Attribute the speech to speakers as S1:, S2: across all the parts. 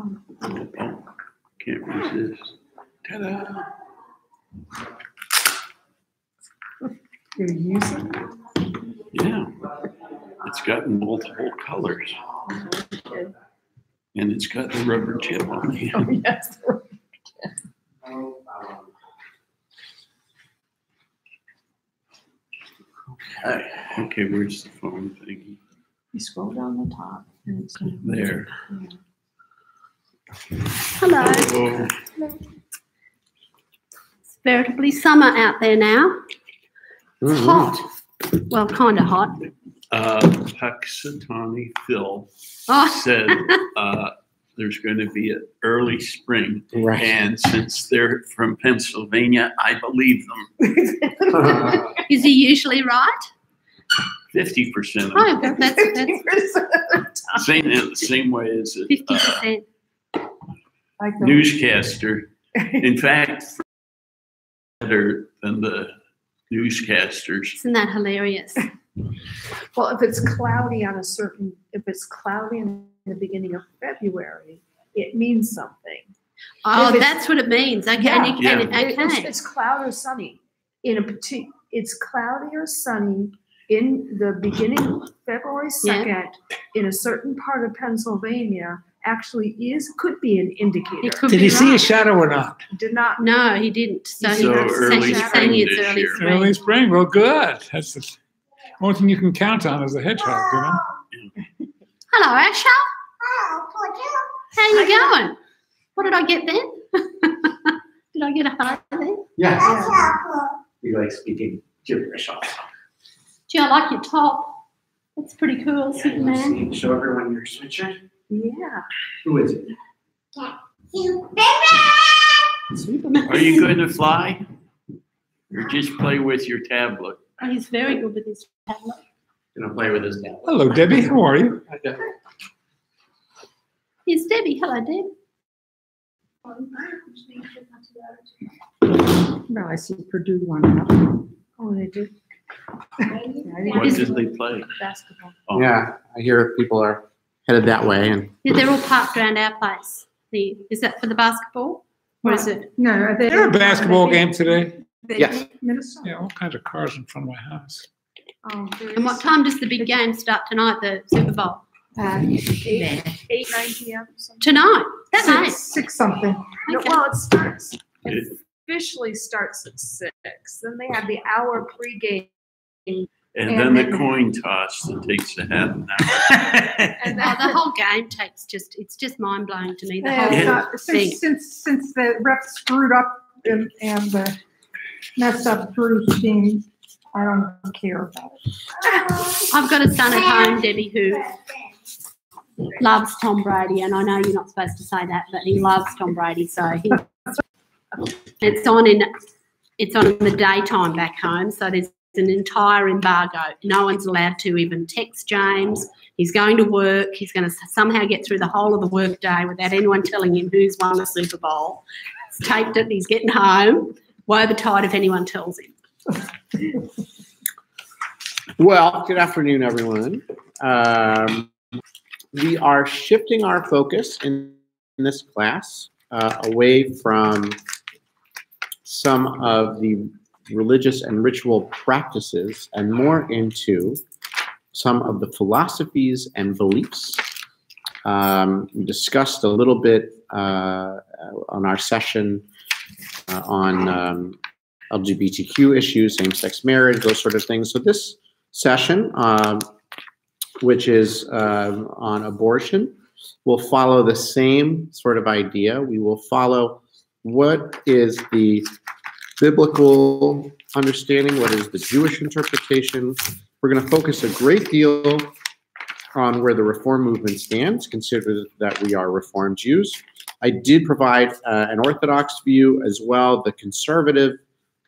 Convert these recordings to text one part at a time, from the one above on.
S1: Oh, can't resist. Ta-da!
S2: You're using it?
S1: Yeah. It's got multiple colors. And it's got the rubber tip on the end.
S2: Oh, yes.
S1: Okay, where's the phone thingy?
S2: You scroll down the top and it's
S1: There.
S3: Hello.
S1: Oh,
S3: It's veritably summer out there now. It's hot. Well, kind of hot.
S1: Puxatawny Phil
S3: Oh,
S1: said there's going to be an early spring.
S4: Right.
S1: And since they're from Pennsylvania, I believe them.
S3: is he usually right?
S1: 50% of
S3: Oh,
S1: them.
S3: that's
S1: Same way as a
S3: 50%.
S1: newscaster. In fact, better than the newscasters.
S3: Isn't that hilarious?
S2: Well, if it's cloudy in the beginning of February, it means something.
S3: Oh,
S2: If it's-
S3: that's what it means. Okay.
S2: Yeah.
S3: Okay.
S2: It's cloud or sunny. It's cloudy or sunny in the beginning of February 2nd in a certain part of Pennsylvania actually could be an indicator.
S3: It could
S5: Did
S3: be
S5: he see a
S3: right.
S5: shadow or not?
S2: Did not.
S3: No, he didn't. So,
S1: So
S3: he's
S1: early
S3: saying
S1: spring
S3: it's
S1: this
S3: early
S1: year.
S3: spring.
S5: Early spring. Well, good. That's the only thing you can count on as a hedgehog, you know?
S3: Hello, Asha. How you going? What did I get then? Did I get a hello then?
S4: Yes. We like speaking gibberish also.
S3: Gee, I like your top. That's pretty cool, Superman.
S4: Show everyone your sweatshirt.
S2: Yeah.
S4: Who is it?
S3: Superman.
S1: Are you going to fly? Or just play with your tablet?
S3: Oh, he's very good with his tablet.
S4: Gonna play with his dad.
S5: Hello, Debbie. How are you?
S3: Here's Debbie. Hello, Deb.
S2: No, I see Purdue one up. Oh, they did.
S1: What did they play?
S2: Basketball.
S1: Oh,
S4: Yeah, I hear people are headed that way, and
S3: Yeah, they're all parked around our place. Is that for the basketball? Or is it?
S2: No, are they?
S5: Is there a basketball game today?
S4: Yes.
S2: Minnesota.
S5: Yeah, all kinds of cars in front of my house.
S2: Oh,
S3: And what time does the big game start tonight, the Super Bowl?
S2: 8, 9 p.m. something.
S3: Tonight? That's
S2: Six,
S3: nice.
S2: 6 something. No,
S3: Okay.
S2: well, it
S1: It-
S2: officially starts at 6. Then they have the hour pregame.
S1: And
S2: And
S1: then the
S2: then-
S1: coin toss that takes a half an hour.
S2: And
S3: Oh, the whole game takes it's just mind blowing to me. The
S2: Yeah,
S3: whole
S1: Yeah.
S2: not-
S3: thing.
S2: since the refs screwed up and messed up Drew's team, I don't care about it.
S3: I've got a son at home, Debbie, who loves Tom Brady, and I know you're not supposed to say that, but he loves Tom Brady, so it's on in the daytime back home. So there's an entire embargo. No one's allowed to even text James. He's going to work. He's going to somehow get through the whole of the work day without anyone telling him who's won the Super Bowl. He's taped it. He's getting home. Woe betide if anyone tells him.
S4: well, good afternoon, everyone. We are shifting our focus in this class away from some of the religious and ritual practices and more into some of the philosophies and beliefs. We discussed a little bit on our session on LGBTQ issues, same-sex marriage, those sort of things. So this session, which is on abortion, will follow the same sort of idea. We will follow what is the biblical understanding, what is the Jewish interpretation. We're going to focus a great deal on where the Reform movement stands, consider that we are Reformed Jews. I did provide an Orthodox view as well. The conservative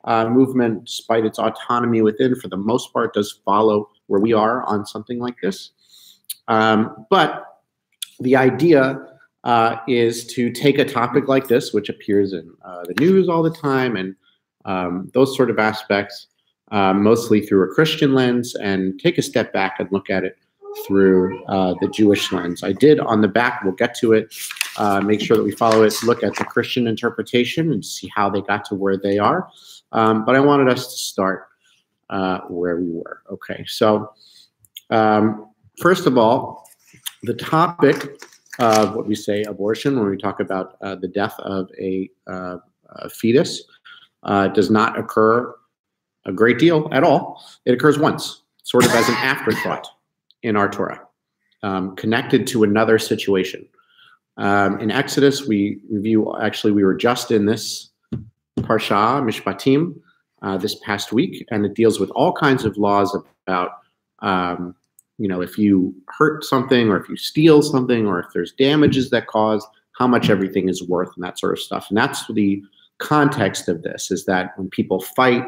S4: movement, despite its autonomy within, for the most part, does follow where we are on something like this. But the idea is to take a topic like this, which appears in the news all the time, and those sort of aspects, mostly through a Christian lens, and take a step back and look at it through the Jewish lens. I did on the back, we'll get to it, make sure that we follow it, look at the Christian interpretation and see how they got to where they are. But I wanted us to start where we were. Okay, so first of all, the topic of what we say abortion, when we talk about the death of a fetus, does not occur a great deal at all. It occurs once, sort of as an afterthought in our Torah, connected to another situation. In Exodus, we review, actually, we were just in this Parsha, Mishpatim, this past week, and it deals with all kinds of laws about, if you hurt something, or if you steal something, or if there's damages that cause, how much everything is worth, and that sort of stuff. And that's the context of this, is that when people fight,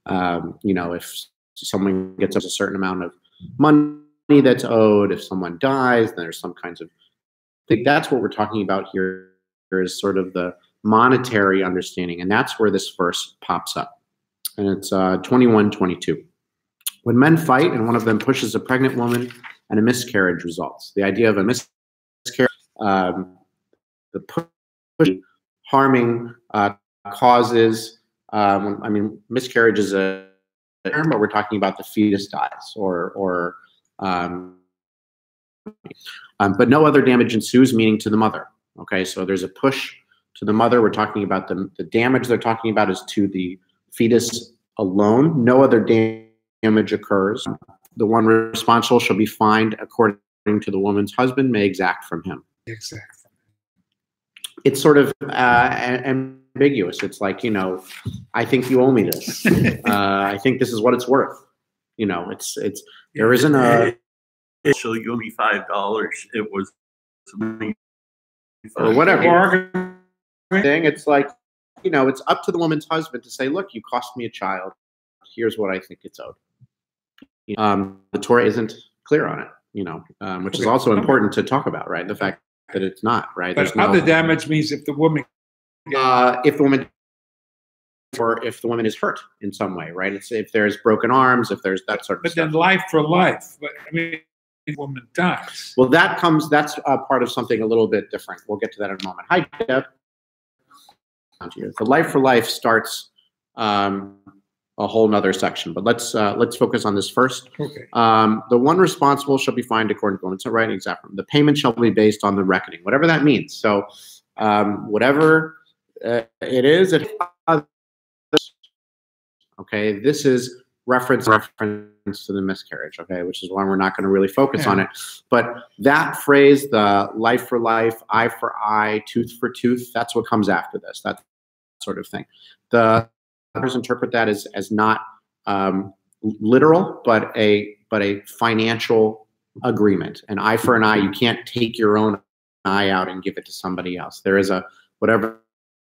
S4: if someone gets a certain amount of money that's owed, if someone dies, then there's some kinds of, I think that's what we're talking about here, is sort of the monetary understanding. And that's where this verse pops up. And it's 21:22. When men fight and one of them pushes a pregnant woman and a miscarriage results. The idea of a miscarriage, the push, harming causes, miscarriage is a term, but we're talking about the fetus dies but no other damage ensues, meaning to the mother. Okay, so there's a push to the mother. We're talking about the damage they're talking about is to the fetus alone. No other damage occurs. The one responsible shall be fined according to the woman's husband may exact from him.
S5: Exactly.
S4: It's sort of ambiguous. It's like, I think you owe me this. I think this is what it's worth. There isn't a.
S1: So you owe me $5. It was
S4: or whatever thing. It's like, it's up to the woman's husband to say, look, you cost me a child. Here's what I think it's owed. The Torah isn't clear on it, which is also important to talk about, right? The fact that it's not, right?
S5: But other damage means if the woman,
S4: or if the woman is hurt in some way, right? It's if there's broken arms, if there's that sort of
S5: but
S4: stuff.
S5: then life for life. But the woman dies.
S4: Well, that's part of something a little bit different. We'll get to that in a moment. Hi, Deb. The life for life starts a whole nother section, but let's focus on this first.
S5: Okay.
S4: The one responsible shall be fined according to the woman's right, exactly. The payment shall be based on the reckoning, whatever that means. So, whatever it is, okay. This is reference to the miscarriage, okay, which is why we're not going to really focus on it. But that phrase, the life for life, eye for eye, tooth for tooth, that's what comes after this. That sort of thing. The others interpret that as not literal, but a financial agreement. An eye for an eye. You can't take your own eye out and give it to somebody else. There is a whatever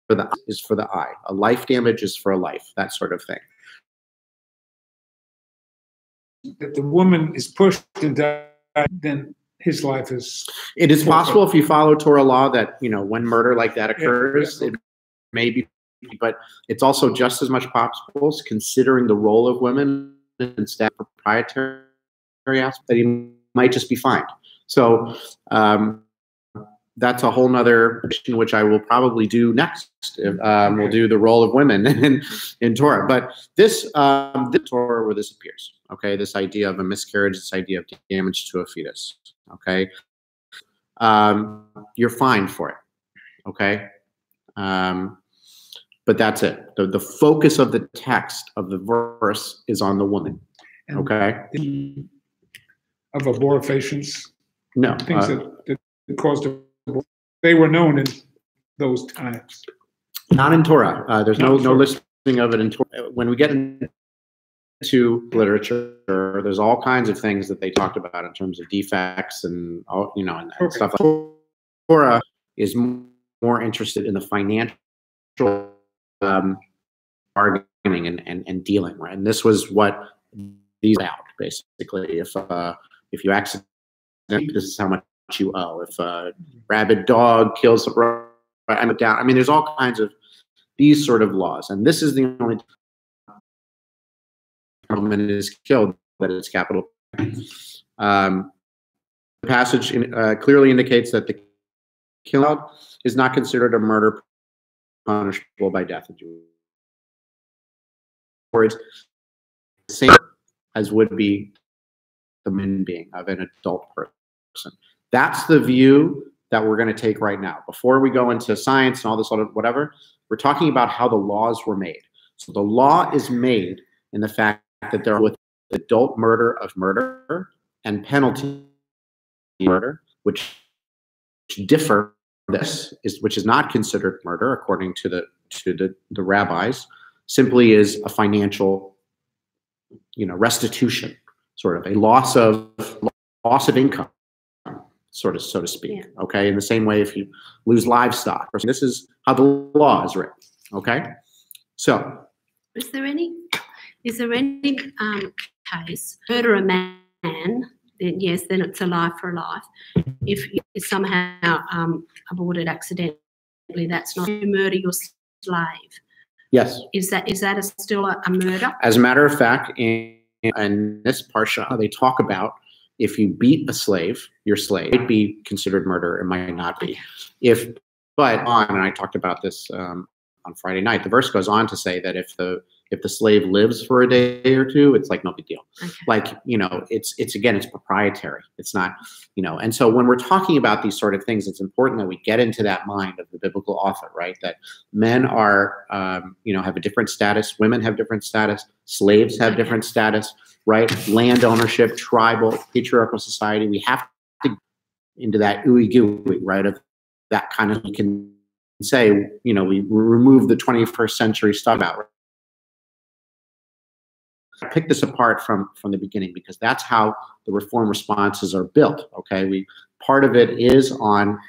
S4: for the is for the eye. A life damage is for a life. That sort of thing.
S5: If the woman is pushed and dies, then his life is.
S4: It is possible if you follow Torah law that when murder like that occurs, it may be. But it's also just as much possible, considering the role of women instead of proprietary aspect, that he might just be fined. So that's a whole nother question, which I will probably do next. We'll do the role of women in Torah. But this Torah where this appears, okay, this idea of a miscarriage, this idea of damage to a fetus, okay, you're fined for it, okay. But that's it. The focus of the text of the verse is on the woman. Okay.
S5: Of abortifacients.
S4: No.
S5: Things that caused abortion. They were known in those times.
S4: Not in Torah. There's no listing of it in Torah. When we get into literature, there's all kinds of things that they talked about in terms of defects and and stuff. Torah is more interested in the financial bargaining and dealing, right? And this was what these out basically. If you accidentally, this is how much you owe. If a rabid dog kills a I'm down. I mean, there's all kinds of these sort of laws, and this is the only woman is killed that it's capital. The passage clearly indicates that the killing is not considered a murder punishable by death. Words, same as would be the human being of an adult person. That's the view that we're going to take right now. Before we go into science and all this other whatever, we're talking about how the laws were made. So the law is made in the fact that there are adult murder of murder and penalty murder, which differ from this, which is not considered murder according to the rabbis, simply is a financial, restitution, sort of a loss of income, sort of, so to speak. Yeah. Okay, in the same way, if you lose livestock, this is how the law is written. Okay, so
S3: is there any case murder a man? Then yes, then it's a life for a life. If you somehow aborted accidentally, that's not you murder your slave.
S4: Yes.
S3: Is that still a murder?
S4: As a matter of fact, in this parsha, they talk about if you beat a slave, your slave, it might be considered murder, it might not be. And I talked about this on Friday night, the verse goes on to say that if the slave lives for a day or two, it's like no big deal. Okay. Like, it's proprietary. It's not, and so when we're talking about these sort of things, it's important that we get into that mind of the biblical author, right? That men are, have a different status, women have different status, slaves have different status, right? Land ownership, tribal, patriarchal society, we have to into that ooey gooey, right? Of that kind of, you can say, we remove the 21st century stuff out. Pick this apart from the beginning, because that's how the reform responses are built. Okay, part of it is on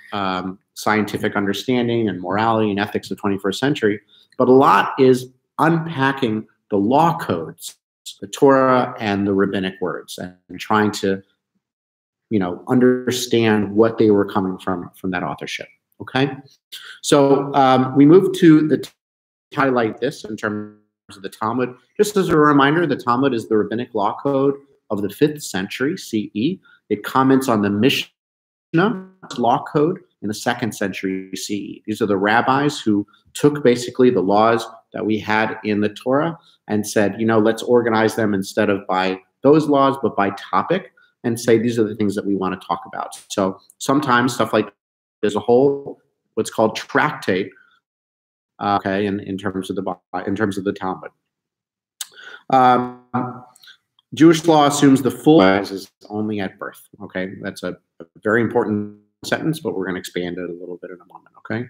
S4: scientific understanding and morality and ethics of the 21st century, but a lot is unpacking the law codes, the Torah and the rabbinic words, and trying to understand what they were coming from that authorship. Okay, so we move to highlight this in terms of the Talmud. Just as a reminder, the Talmud is the rabbinic law code of the 5th century CE. It comments on the Mishnah law code in the 2nd century CE. These are the rabbis who took basically the laws that we had in the Torah and said, let's organize them instead of by those laws, but by topic, and say these are the things that we want to talk about. So sometimes stuff like there's a whole what's called tractate. Okay, in terms of the Talmud, Jewish law assumes the full is only at birth. Okay, that's a very important sentence, but we're going to expand it a little bit in a moment. Okay,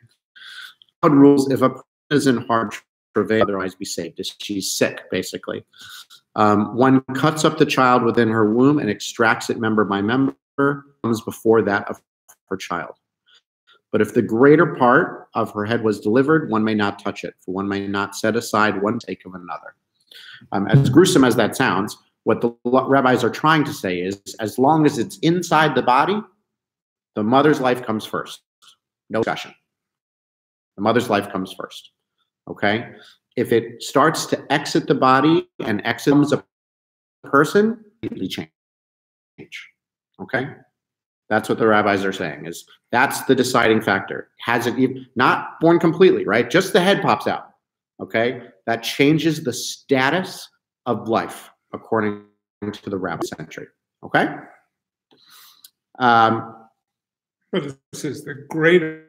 S4: God rules if a person is in hard travail, otherwise be saved. If she's sick, basically, one cuts up the child within her womb and extracts it member by member, comes before that of her child. But if the greater part of her head was delivered, one may not touch it, for one may not set aside one sake of another. As gruesome as that sounds, what the rabbis are trying to say is, as long as it's inside the body, the mother's life comes first. No discussion. The mother's life comes first. Okay? If it starts to exit the body and exits a person, completely change. Okay? That's what the rabbis are saying, is that's the deciding factor. Has it even, not born completely, right? Just the head pops out, okay? That changes the status of life according to the rabbi century, okay?
S5: But this is the greater.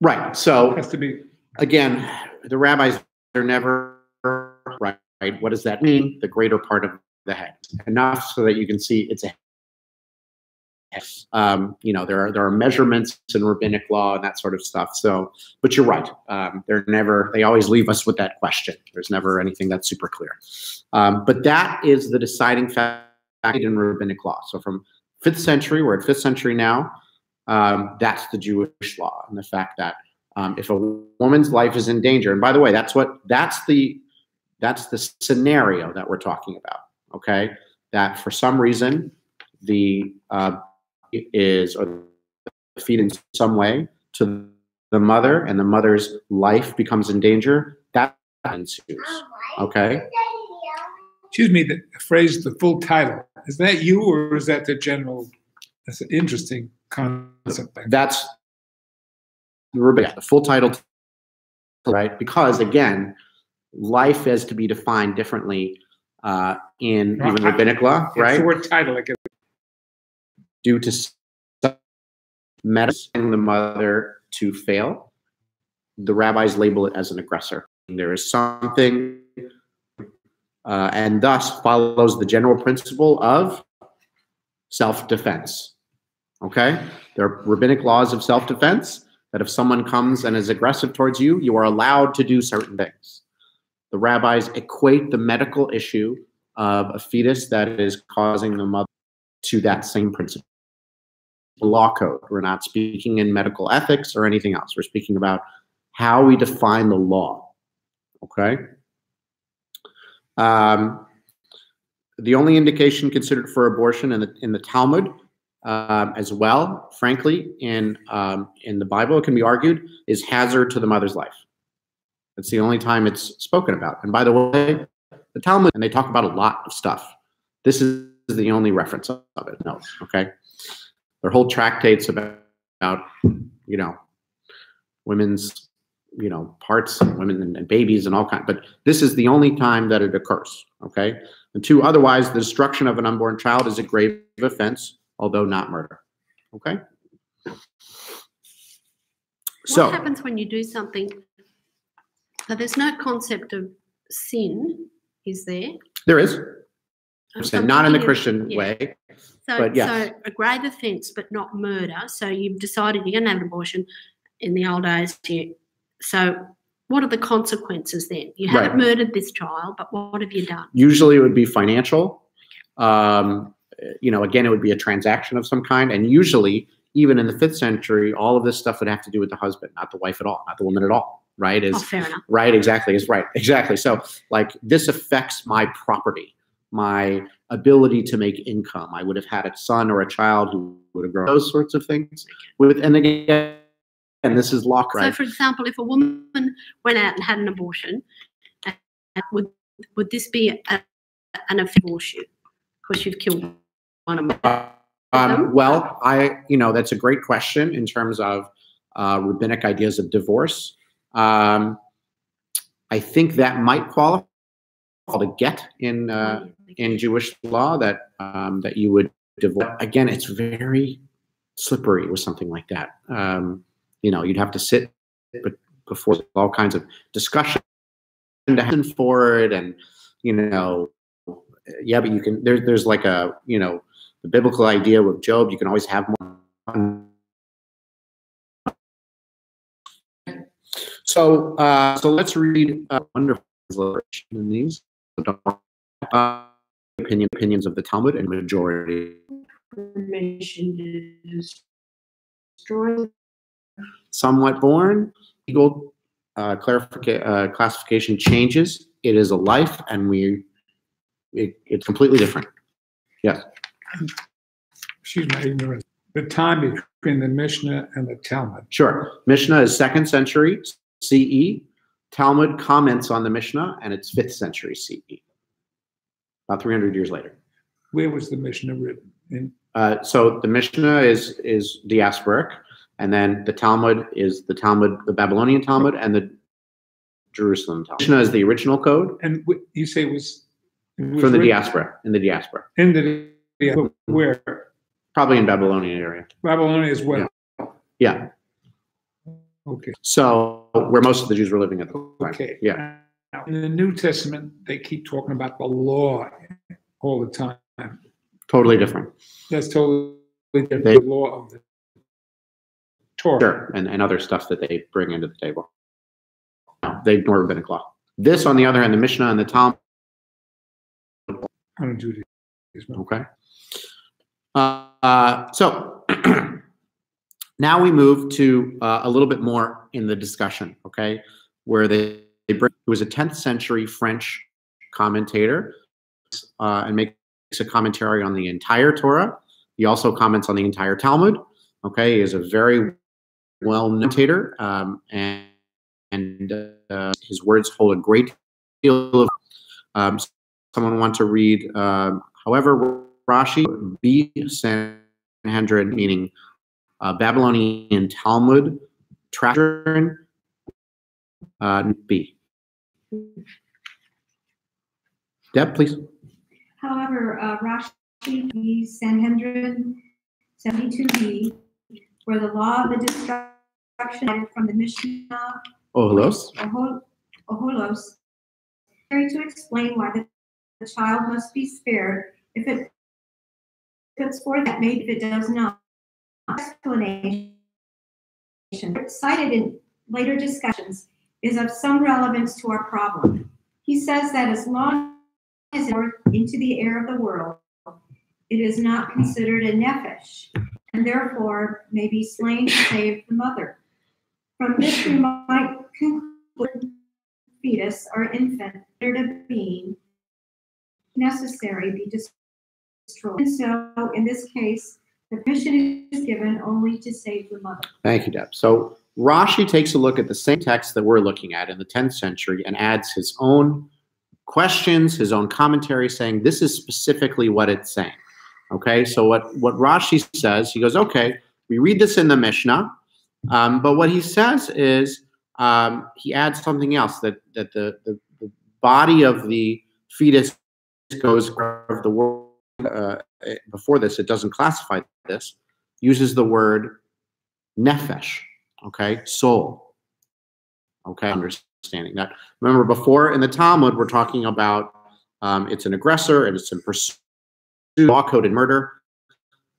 S4: Right, so
S5: has to be. Again,
S4: the rabbis are never, right? What does that mean? The greater part of the head. Enough so that you can see it's a there are measurements in rabbinic law and that sort of stuff. So, but you're right. They always leave us with that question. There's never anything that's super clear. But that is the deciding factor in rabbinic law. So from 5th century, we're at 5th century now. That's the Jewish law, and the fact that if a woman's life is in danger, and by the way, that's the scenario that we're talking about. Okay, that for some reason the feed in some way to the mother, and the mother's life becomes in danger, that ensues. Okay?
S5: Excuse me, the phrase, the full title, is that you, or is that the general? That's an interesting concept.
S4: That's the full title, right? Because again, life is to be defined differently in even rabbinic law,
S5: It's
S4: right?
S5: the word title, I guess.
S4: Due to medicine, the mother to fail, the rabbis label it as an aggressor. There is something, and thus follows the general principle of self-defense. Okay? There are rabbinic laws of self-defense that if someone comes and is aggressive towards you, you are allowed to do certain things. The rabbis equate the medical issue of a fetus that is causing the mother to that same principle. The law code. We're not speaking in medical ethics or anything else. We're speaking about how we define the law. Okay? The only indication considered for abortion in the Talmud, as well, frankly, in the Bible, it can be argued, is hazard to the mother's life. That's the only time it's spoken about. And by the way, the Talmud, and they talk about a lot of stuff. This is the only reference of it. No, okay? Their whole tractates about you know, women's, you know, parts, women and babies and all kinds. But this is the only time that it occurs, okay? And two, otherwise, the destruction of an unborn child is a grave offense, although not murder, okay? So
S3: What happens when you do something? So there's no concept of sin, is there?
S4: there is,
S3: So I'm
S4: not in the
S3: thinking of-
S4: Christian
S3: yeah.
S4: way,
S3: So,
S4: but yes.
S3: so a grave offence, but not murder. So you've decided you're going to have an abortion. In the old days, so what are the consequences then? You haven't
S4: Right.
S3: murdered this child, but what have you done?
S4: Usually it would be financial. You know, again, it would be a transaction of some kind. And usually, even in the 5th century, all of this stuff would have to do with the husband, not the wife at all, not the woman at all, right?
S3: Oh, fair enough.
S4: Right, exactly, is right, exactly. So, like, this affects my property, my ability to make income. I would have had a son or a child who would have grown, those sorts of things. And again, and this is law,
S3: So,
S4: right?
S3: for example, if a woman went out and had an abortion, would this be an abortion because you've killed one of them?
S4: Well, you know, that's a great question in terms of rabbinic ideas of divorce. I think that might qualify to get in Jewish law that that you would divorce. Again, it's very slippery with something like that. You know, you'd have to sit before all kinds of discussion to happen for it, and you know, yeah, but you can. There's like a, you know, the biblical idea with Job. You can always have more. So let's read wonderful translation in these. Opinions of the Talmud and majority. Somewhat born, legal classification changes. It is a life, and it's completely different. Yes.
S5: Excuse my ignorance. The time between the Mishnah and the Talmud.
S4: Sure. Mishnah is 2nd century CE. Talmud comments on the Mishnah, and it's 5th century CE. About 300 years later.
S5: Where was the Mishnah written?
S4: So the Mishnah is diasporic, and then the Talmud is the Babylonian Talmud, and the Jerusalem Talmud. Mishnah is the original code.
S5: And you say it was
S4: From the
S5: written
S4: diaspora, in the diaspora.
S5: in the where?
S4: Probably in Babylonian area.
S5: Babylonia as well.
S4: Yeah.
S5: Okay.
S4: So where most of the Jews were living at the time.
S5: Okay.
S4: Yeah.
S5: Now, in the New Testament, they keep talking about the law all the time.
S4: Totally different.
S5: That's totally different.
S4: They-
S5: The law of the Torah.
S4: Sure. And other stuff that they bring into the table. No, they ignore rabbinic law. This, on the other hand, the Mishnah and the Talmud.
S5: I don't do these.
S4: Okay. So now we move to a little bit more in the discussion, okay, where they bring, who was a 10th century French commentator and makes a commentary on the entire Torah. He also comments on the entire Talmud. Okay, he is a very well-known commentator, and his words hold a great deal of. Someone want to read, however, Rashi, B. Sanhedrin, meaning Babylonian Talmud Trashern B. Deb, please.
S6: However, Rashi v. Sanhedrin 72b, where the law of the destruction from the Mishnah
S4: Oholos.
S6: Oholos, to explain why the child must be spared if it puts forth that maybe if it does not. Explanation cited in later discussions is of some relevance to our problem. He says that as long as it's into the air of the world, it is not considered a nephesh, and therefore may be slain to save the mother. From this we might conclude fetus or infant, considered a being necessary, be destroyed. And so, in this case, the permission is given only to save the mother.
S4: Thank you, Deb. So Rashi takes a look at the same text that we're looking at in the 10th century and adds his own questions, his own commentary, saying this is specifically what it's saying. Okay, so what Rashi says, he goes, okay, we read this in the Mishnah, but what he says is he adds something else, that the body of the fetus goes of the world. Before this, it doesn't classify this, uses the word nefesh, okay, soul, okay, understanding that. Remember, before in the Talmud, we're talking about it's an aggressor and it's in pursuit, law-coded murder.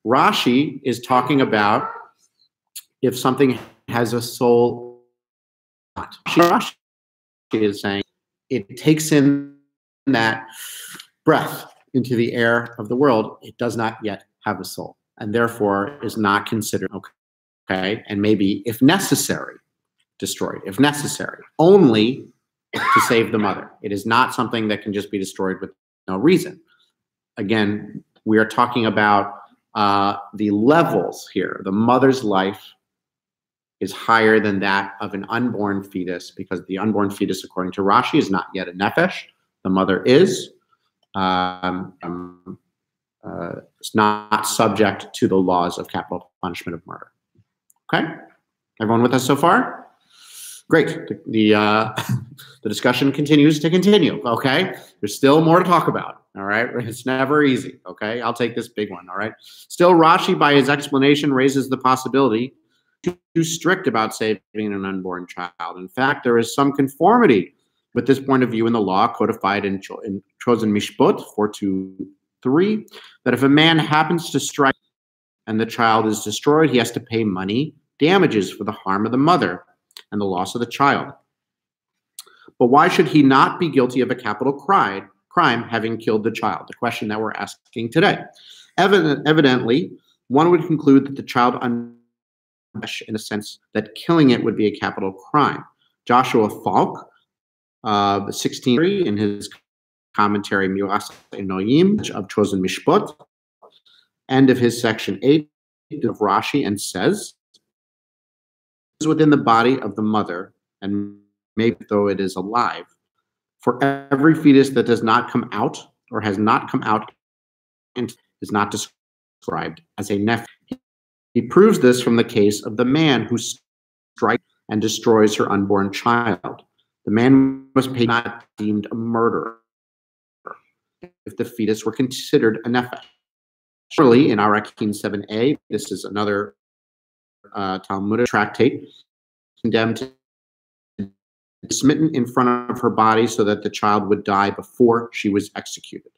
S4: Rashi is talking about if something has a soul. Rashi is saying it takes in that breath into the air of the world, it does not yet have a soul, and therefore is not considered okay, and maybe, if necessary, destroyed, if necessary, only to save the mother. It is not something that can just be destroyed with no reason. Again, we are talking about the levels here. The mother's life is higher than that of an unborn fetus, because the unborn fetus, according to Rashi, is not yet a nefesh. The mother is. It's not subject to the laws of capital punishment of murder. Okay, everyone with us so far? Great. The discussion continues to continue. Okay, there's still more to talk about. All right, it's never easy. Okay, I'll take this big one. All right. Still, Rashi, by his explanation, raises the possibility too strict about saving an unborn child. In fact, there is some conformity with this point of view in the law codified in Chosen Mishpot 423, that if a man happens to strike and the child is destroyed, he has to pay money damages for the harm of the mother and the loss of the child. But why should he not be guilty of a capital crime having killed the child? The question that we're asking today. Evidently, one would conclude that the child in a sense that killing it would be a capital crime. Joshua Falk, 16 in his commentary Miras Enoyim of Chosen Mishpot, end of his section 8 of Rashi, and says, is within the body of the mother, and maybe though it is alive, for every fetus that does not come out or has not come out and is not described as a nephew. He proves this from the case of the man who strikes and destroys her unborn child. The man was not deemed a murderer if the fetus were considered a nefesh. Surely, in Arakim 7a, this is another Talmudic tractate, condemned to be smitten in front of her body so that the child would die before she was executed.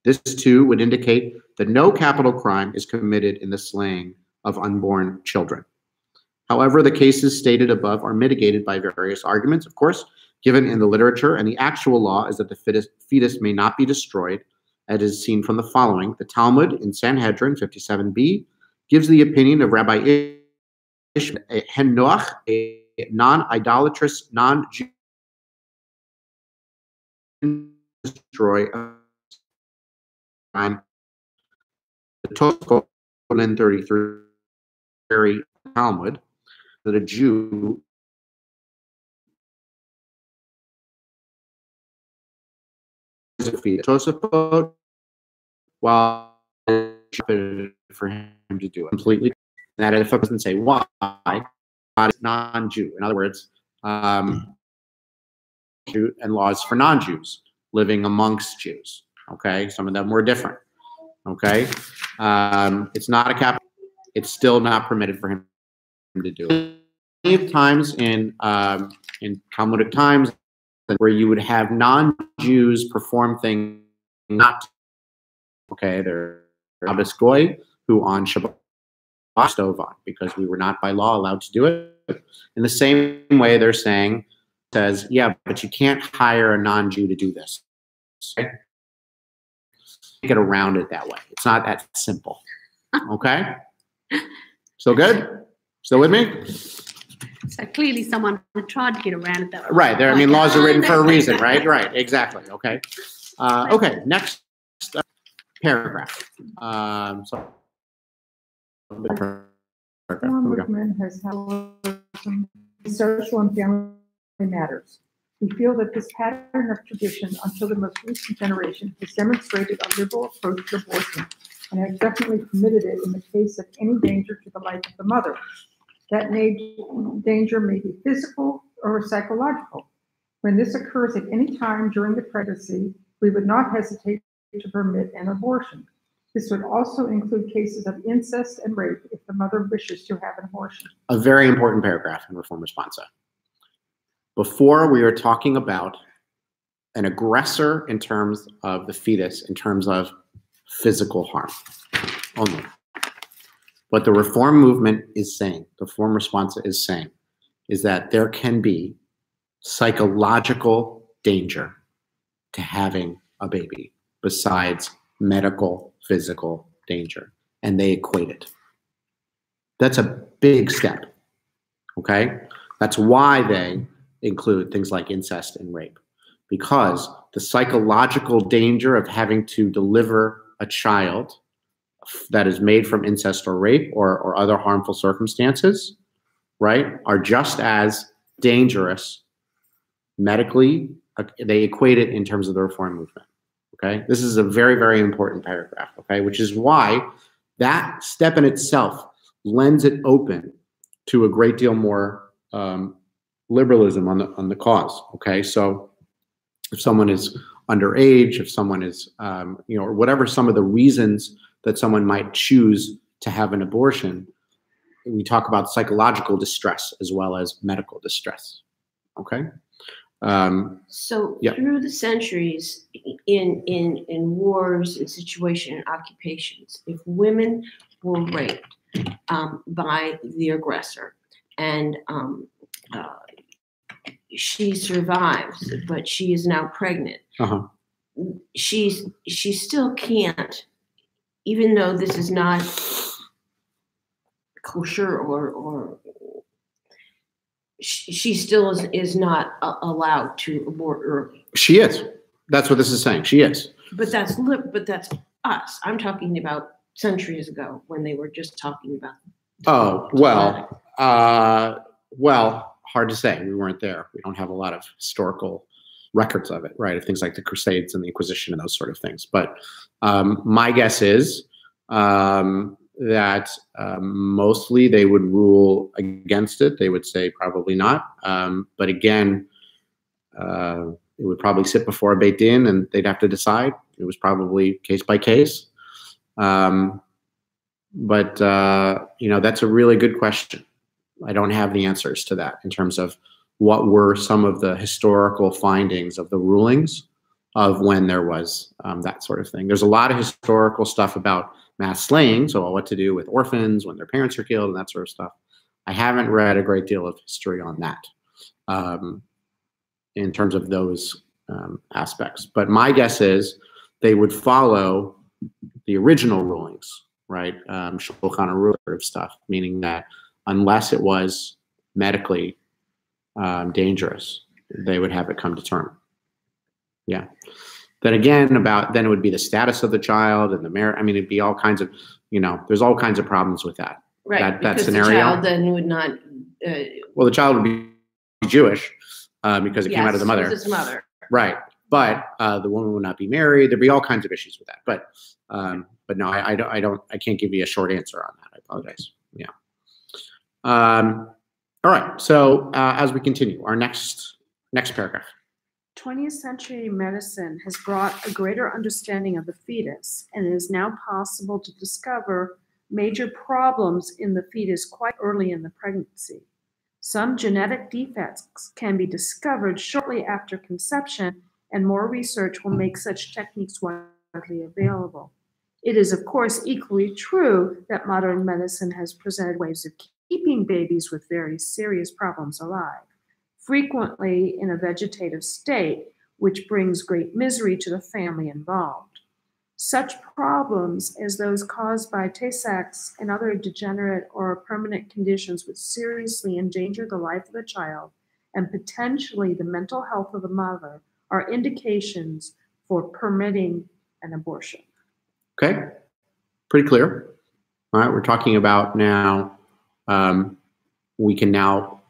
S4: This, too, would indicate that no capital crime is committed in the slaying of unborn children. However, the cases stated above are mitigated by various arguments, of course, given in the literature, and the actual law is that the fetus may not be destroyed, as is seen from the following. The Talmud in Sanhedrin 57b gives the opinion of Rabbi Ishmael Henoch, a non-idolatrous, non-Jew, destroy a crime. The Tosafot 33 Talmud, that a Jew is a fetus. Tosafot, while for him to do it completely, that if it doesn't say why, non-Jew. In other words, and laws for non-Jews living amongst Jews. Okay, some of them were different. Okay, it's not a capital. It's still not permitted for him to do it. Many times in Talmudic times where you would have non-Jews perform things not. Okay, they're Shabbos Goy, who on Shabbat stove on because we were not by law allowed to do it. In the same way, they're saying, says, yeah, but you can't hire a non-Jew to do this. Okay? Get around it that way. It's not that simple. Okay? Still good? Still with me?
S3: So clearly someone tried to get around it that way.
S4: Right. There. I mean, laws are written for a reason, right? Right. Exactly. Okay. Okay. Next paragraph.
S7: Ombudsman has held social and family matters. We feel that this pattern of tradition until the most recent generation has demonstrated a liberal approach to abortion and has definitely permitted it in the case of any danger to the life of the mother. That danger may be physical or psychological. When this occurs at any time during the pregnancy, we would not hesitate to permit an abortion. This would also include cases of incest and rape if the mother wishes to have an abortion.
S4: A very important paragraph in Reform Responsa. Before, we were talking about an aggressor in terms of the fetus, in terms of physical harm only. What the reform movement is saying, the Reform Responsa is saying, is that there can be psychological danger to having a baby besides medical, physical danger, and they equate it. That's a big step, okay? That's why they include things like incest and rape, because the psychological danger of having to deliver a child that is made from incest or rape or other harmful circumstances, right, are just as dangerous medically. They equate it in terms of the reform movement. Okay, this is a very, very important paragraph, okay, which is why that step in itself lends it open to a great deal more liberalism on the cause, okay? So if someone is underage, if someone is, or whatever some of the reasons that someone might choose to have an abortion, we talk about psychological distress as well as medical distress, okay?
S8: So
S4: yeah.
S8: Through the centuries, in wars and situation and occupations, if women were raped by the aggressor and she survives, but she is now pregnant, she still can't, even though this is not kosher or she still is not allowed to abort early.
S4: She is. That's what this is saying. She is.
S8: But that's us. I'm talking about centuries ago when they were just talking about.
S4: Oh, well, hard to say. We weren't there. We don't have a lot of historical records of it, right? Of things like the Crusades and the Inquisition and those sort of things. But my guess is that mostly they would rule against it. They would say probably not. But again, it would probably sit before a Beit Din and they'd have to decide. It was probably case by case. But that's a really good question. I don't have the answers to that in terms of what were some of the historical findings of the rulings of when there was that sort of thing. There's a lot of historical stuff about mass slaying, so what to do with orphans when their parents are killed and that sort of stuff. I haven't read a great deal of history on that in terms of those aspects. But my guess is they would follow the original rulings, right? Shulchan Aruch sort of stuff, meaning that unless it was medically dangerous, they would have it come to term. Yeah. Then again, then it would be the status of the child and the marriage. I mean, it'd be all kinds of, there's all kinds of problems with that.
S8: Right.
S4: That scenario.
S8: The child then would not.
S4: Well, the child would be Jewish because it came out of the mother.
S8: His mother.
S4: Right. But the woman would not be married. There'd be all kinds of issues with that. But no, I can't give you a short answer on that. I apologize. Yeah. All All right. So as we continue, our next paragraph.
S2: 20th century medicine has brought a greater understanding of the fetus, and it is now possible to discover major problems in the fetus quite early in the pregnancy. Some genetic defects can be discovered shortly after conception, and more research will make such techniques widely available. It is, of course, equally true that modern medicine has presented ways of keeping babies with very serious problems alive, frequently in a vegetative state, which brings great misery to the family involved. Such problems as those caused by Tay-Sachs and other degenerate or permanent conditions which seriously endanger the life of the child and potentially the mental health of the mother are indications for permitting an abortion.
S4: Okay, pretty clear. All right, we're talking about now, we can now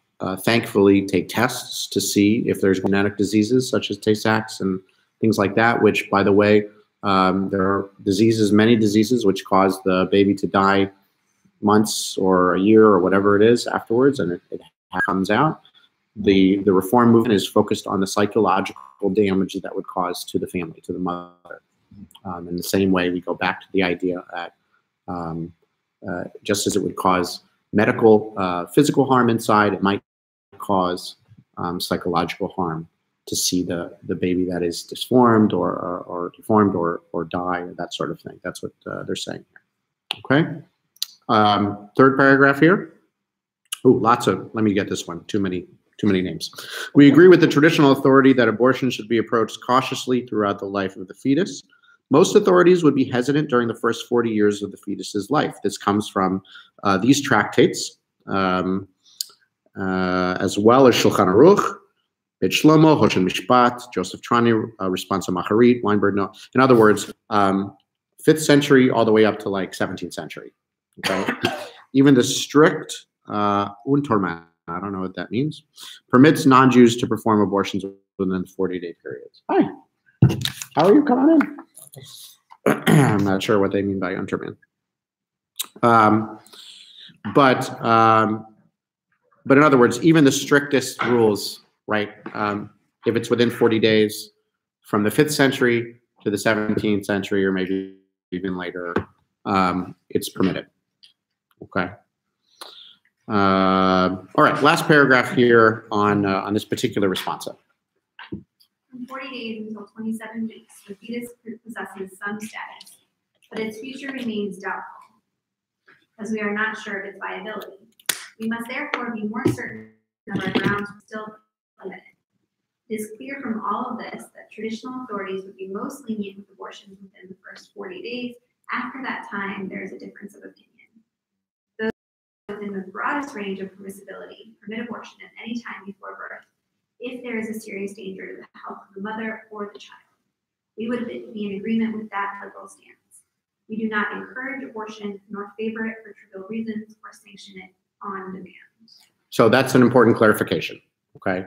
S4: thankfully take tests to see if there's genetic diseases such as Tay-Sachs and things like that, which, by the way, there are diseases, many diseases, which cause the baby to die months or a year or whatever it is afterwards, and it comes out. The reform movement is focused on the psychological damage that would cause to the family, to the mother. In the same way, we go back to the idea that just as it would cause medical, physical harm inside, it might cause psychological harm to see the baby that is disformed or deformed or die, or that sort of thing. That's what they're saying here. Okay. Third paragraph here. Oh, let me get this one. Too many names. We agree with the traditional authority that abortion should be approached cautiously throughout the life of the fetus. Most authorities would be hesitant during the first 40 years of the fetus's life. This comes from these tractates, as well as Shulchan Aruch, Beit Shlomo, Hoshen Mishpat, Joseph Trani, Responsa Macharit, Weinberg. No. In other words, 5th century all the way up to like 17th century. Okay? Even the strict Untorman, I don't know what that means, permits non-Jews to perform abortions within 40-day periods. Hi, how are you? Come on in. I'm not sure what they mean by Unterman. But in other words, even the strictest rules, right? If it's within 40 days from the 5th century to the 17th century, or maybe even later, it's permitted. Okay. All right, last paragraph here on this particular responsa.
S9: From 40 days until 27 weeks, the fetus possesses some status, but its future remains doubtful, as we are not sure of its viability. We must therefore be more certain of our grounds still limited. It is clear from all of this that traditional authorities would be most lenient with abortions within the first 40 days. After that time, there is a difference of opinion. Those within the broadest range of permissibility permit abortion at any time before birth, if there is a serious danger to the health of the mother or the child. We would be in agreement with that liberal stance. We do not encourage abortion nor favor it for trivial reasons or sanction it on demand.
S4: So that's an important clarification, okay?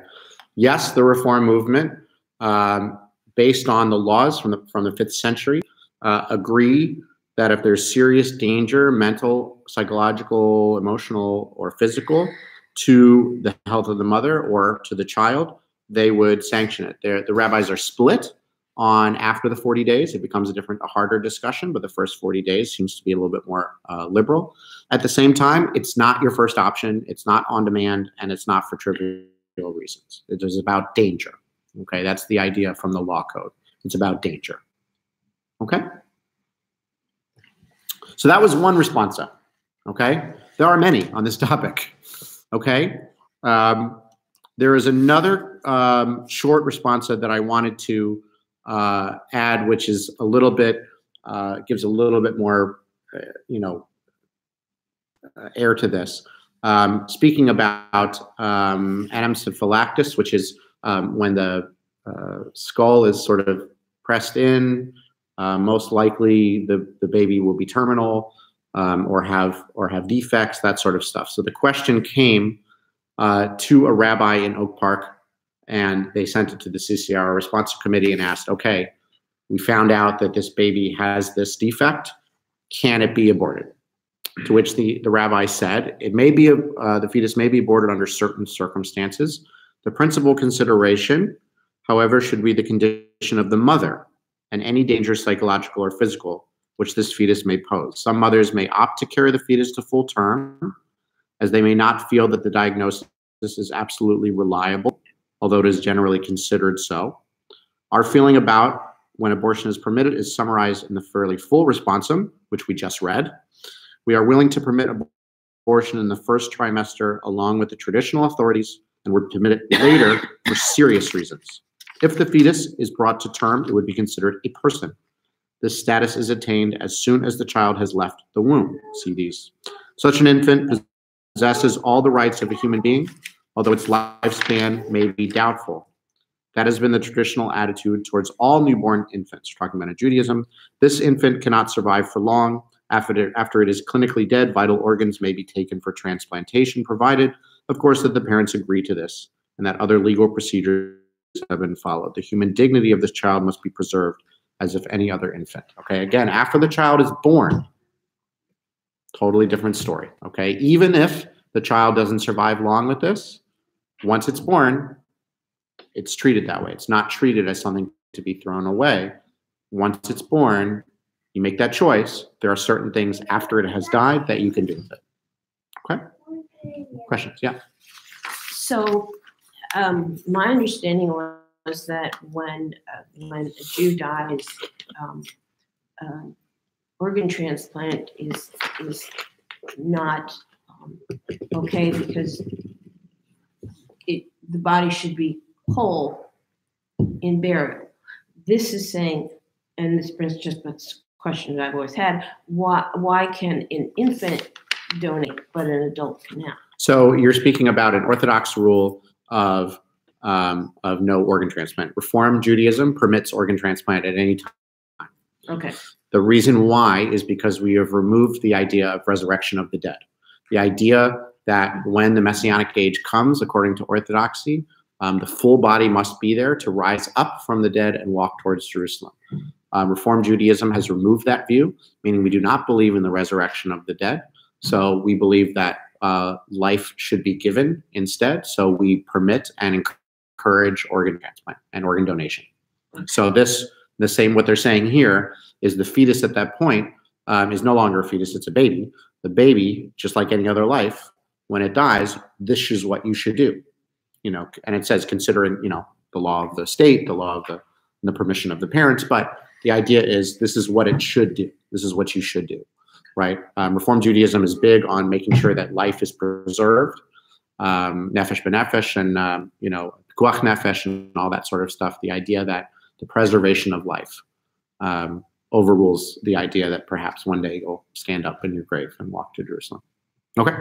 S4: Yes, the reform movement, based on the laws from the 5th century, agree that if there's serious danger, mental, psychological, emotional, or physical, to the health of the mother or to the child, they would sanction it. The rabbis are split on after the 40 days. It becomes a harder discussion, but the first 40 days seems to be a little bit more liberal. At the same time, it's not your first option. It's not on demand, and it's not for trivial reasons. It is about danger. Okay, that's the idea from the law code. It's about danger. Okay? So that was one responsa. Okay? There are many on this topic. Okay, there is another short responsa that I wanted to add, which is a little bit gives a little bit more, air to this. Speaking about anaphylaxis, which is when the skull is sort of pressed in, most likely the baby will be terminal. Or have defects, that sort of stuff. So the question came to a rabbi in Oak Park, and they sent it to the CCR responsive committee and asked, okay, we found out that this baby has this defect. Can it be aborted? to which the rabbi said, it may be the fetus may be aborted under certain circumstances. The principal consideration, however, should be the condition of the mother and any danger, psychological or physical, which this fetus may pose. Some mothers may opt to carry the fetus to full term, as they may not feel that the diagnosis is absolutely reliable, although it is generally considered so. Our feeling about when abortion is permitted is summarized in the fairly full responsum, which we just read. We are willing to permit abortion in the first trimester along with the traditional authorities, and would permit it later for serious reasons. If the fetus is brought to term, it would be considered a person. This status is attained as soon as the child has left the womb. See these. Such an infant possesses all the rights of a human being, although its lifespan may be doubtful. That has been the traditional attitude towards all newborn infants. We're talking about in Judaism. This infant cannot survive for long. After it is clinically dead, vital organs may be taken for transplantation, provided, of course, that the parents agree to this and that other legal procedures have been followed. The human dignity of this child must be preserved as if any other infant. Okay, again, after the child is born, totally different story. Okay, even if the child doesn't survive long with this, once it's born, it's treated that way. It's not treated as something to be thrown away. Once it's born, you make that choice. There are certain things after it has died that you can do with it. Okay? Questions? Yeah.
S8: So, my understanding was that when a Jew dies, organ transplant is not okay because the body should be whole in burial. This is saying, and this brings just the question I've always had: why can an infant donate but an adult cannot?
S4: So you're speaking about an Orthodox rule of no organ transplant. Reform Judaism permits organ transplant at any time.
S8: Okay.
S4: The reason why is because we have removed the idea of resurrection of the dead. The idea that when the Messianic age comes, according to Orthodoxy, the full body must be there to rise up from the dead and walk towards Jerusalem. Reform Judaism has removed that view, meaning we do not believe in the resurrection of the dead. So we believe that life should be given instead. So we permit and encourage organ transplant and organ donation. So the same, what they're saying here is the fetus at that point is no longer a fetus, it's a baby. The baby, just like any other life, when it dies, this is what you should do. You know, and it says considering, you know, the law of the state, the law of the permission of the parents, but the idea is this is what it should do. This is what you should do, right? Reform Judaism is big on making sure that life is preserved, nefesh b'nefesh, and you know, pikuach nefesh, and all that sort of stuff. The idea that the preservation of life overrules the idea that perhaps one day you'll stand up in your grave and walk to Jerusalem. Okay,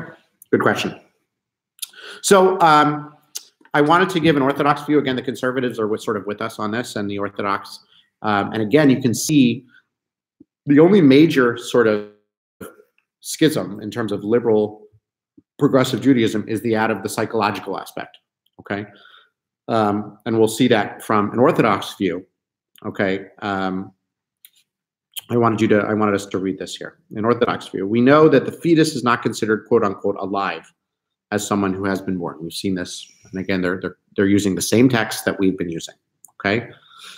S4: good question. So I wanted to give an Orthodox view. Again, the conservatives are sort of with us on this, and the Orthodox. And again, you can see the only major sort of schism in terms of liberal progressive Judaism is the add of the psychological aspect. Okay, and we'll see that from an Orthodox view. Okay, I wanted us to read this here. An Orthodox view, we know that the fetus is not considered quote unquote alive as someone who has been born. We've seen this, and again, they're using the same text that we've been using. Okay,